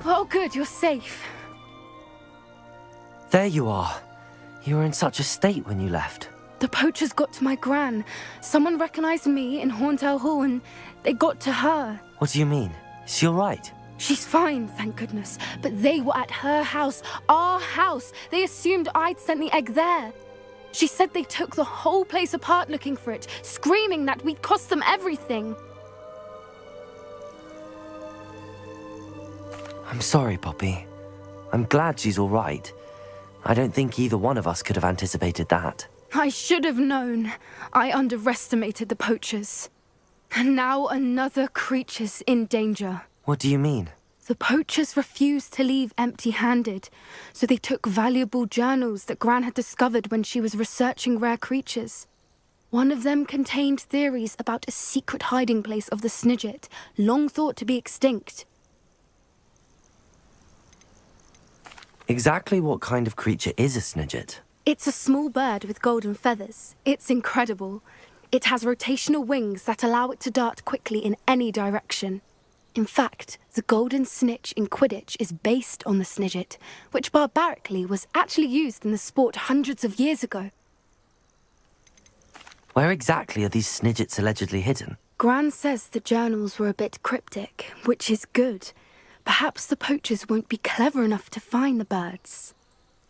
Oh, good, you're safe. There you are. You were in such a state when you left. The poachers got to my gran. Someone recognized me in Horntail Hall and they got to her. What do you mean? Is she all right? She's fine, thank goodness. But they were at her house, our house. They assumed I'd sent the egg there. She said they took the whole place apart looking for it, screaming that we'd cost them everything. I'm sorry, Poppy. I'm glad she's all right. I don't think either one of us could have anticipated that. I should have known. I underestimated the poachers. And now another creature's in danger. What do you mean? The poachers refused to leave empty-handed, so they took valuable journals that Gran had discovered when she was researching rare creatures. One of them contained theories about a secret hiding place of the Snidget, long thought to be extinct. Exactly what kind of creature is a Snidget? It's a small bird with golden feathers. It's incredible. It has rotational wings that allow it to dart quickly in any direction. In fact, the golden snitch in Quidditch is based on the Snidget, which barbarically was actually used in the sport hundreds of years ago. Where exactly are these Snidgets allegedly hidden? Gran says the journals were a bit cryptic, which is good. Perhaps the poachers won't be clever enough to find the birds.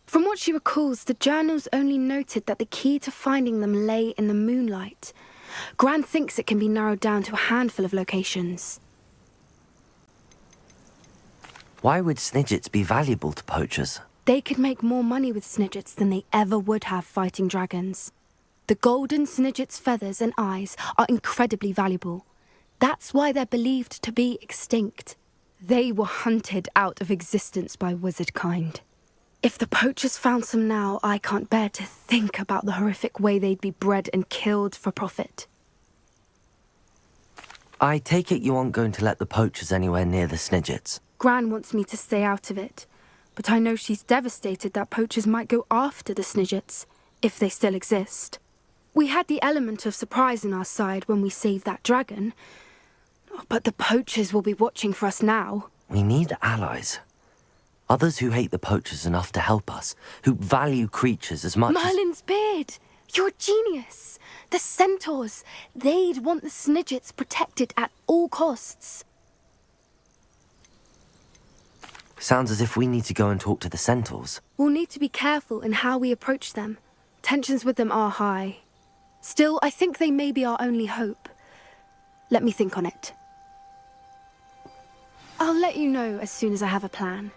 From what she recalls, the journals only noted that the key to finding them lay in the moonlight. Gran thinks it can be narrowed down to a handful of locations. Why would Snidgets be valuable to poachers? They could make more money with Snidgets than they ever would have fighting dragons. The golden Snidget's feathers and eyes are incredibly valuable. That's why they're believed to be extinct. They were hunted out of existence by wizard kind. If the poachers found some now, I can't bear to think about the horrific way they'd be bred and killed for profit. I take it you aren't going to let the poachers anywhere near the Snidgets. Gran wants me to stay out of it, but I know she's devastated that poachers might go after the Snidgets, if they still exist. We had the element of surprise on our side when we saved that dragon, but the poachers will be watching for us now. We need allies. Others who hate the poachers enough to help us, who value creatures as much Merlin's beard! You're a genius! The centaurs! They'd want the Snidgets protected at all costs. Sounds as if we need to go and talk to the centaurs. We'll need to be careful in how we approach them. Tensions with them are high. Still, I think they may be our only hope. Let me think on it. I'll let you know as soon as I have a plan.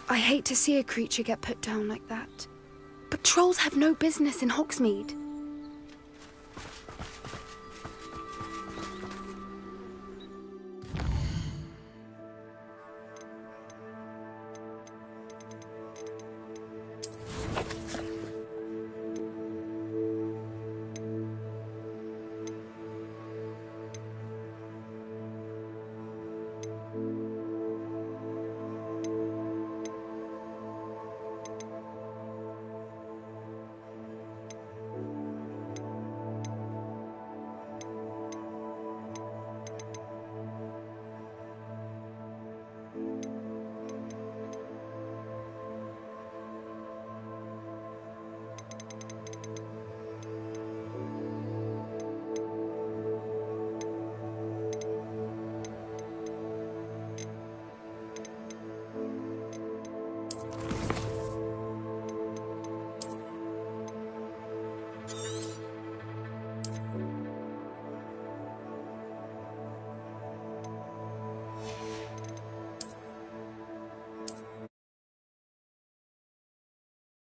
I hate to see a creature get put down like that. But trolls have no business in Hogsmeade.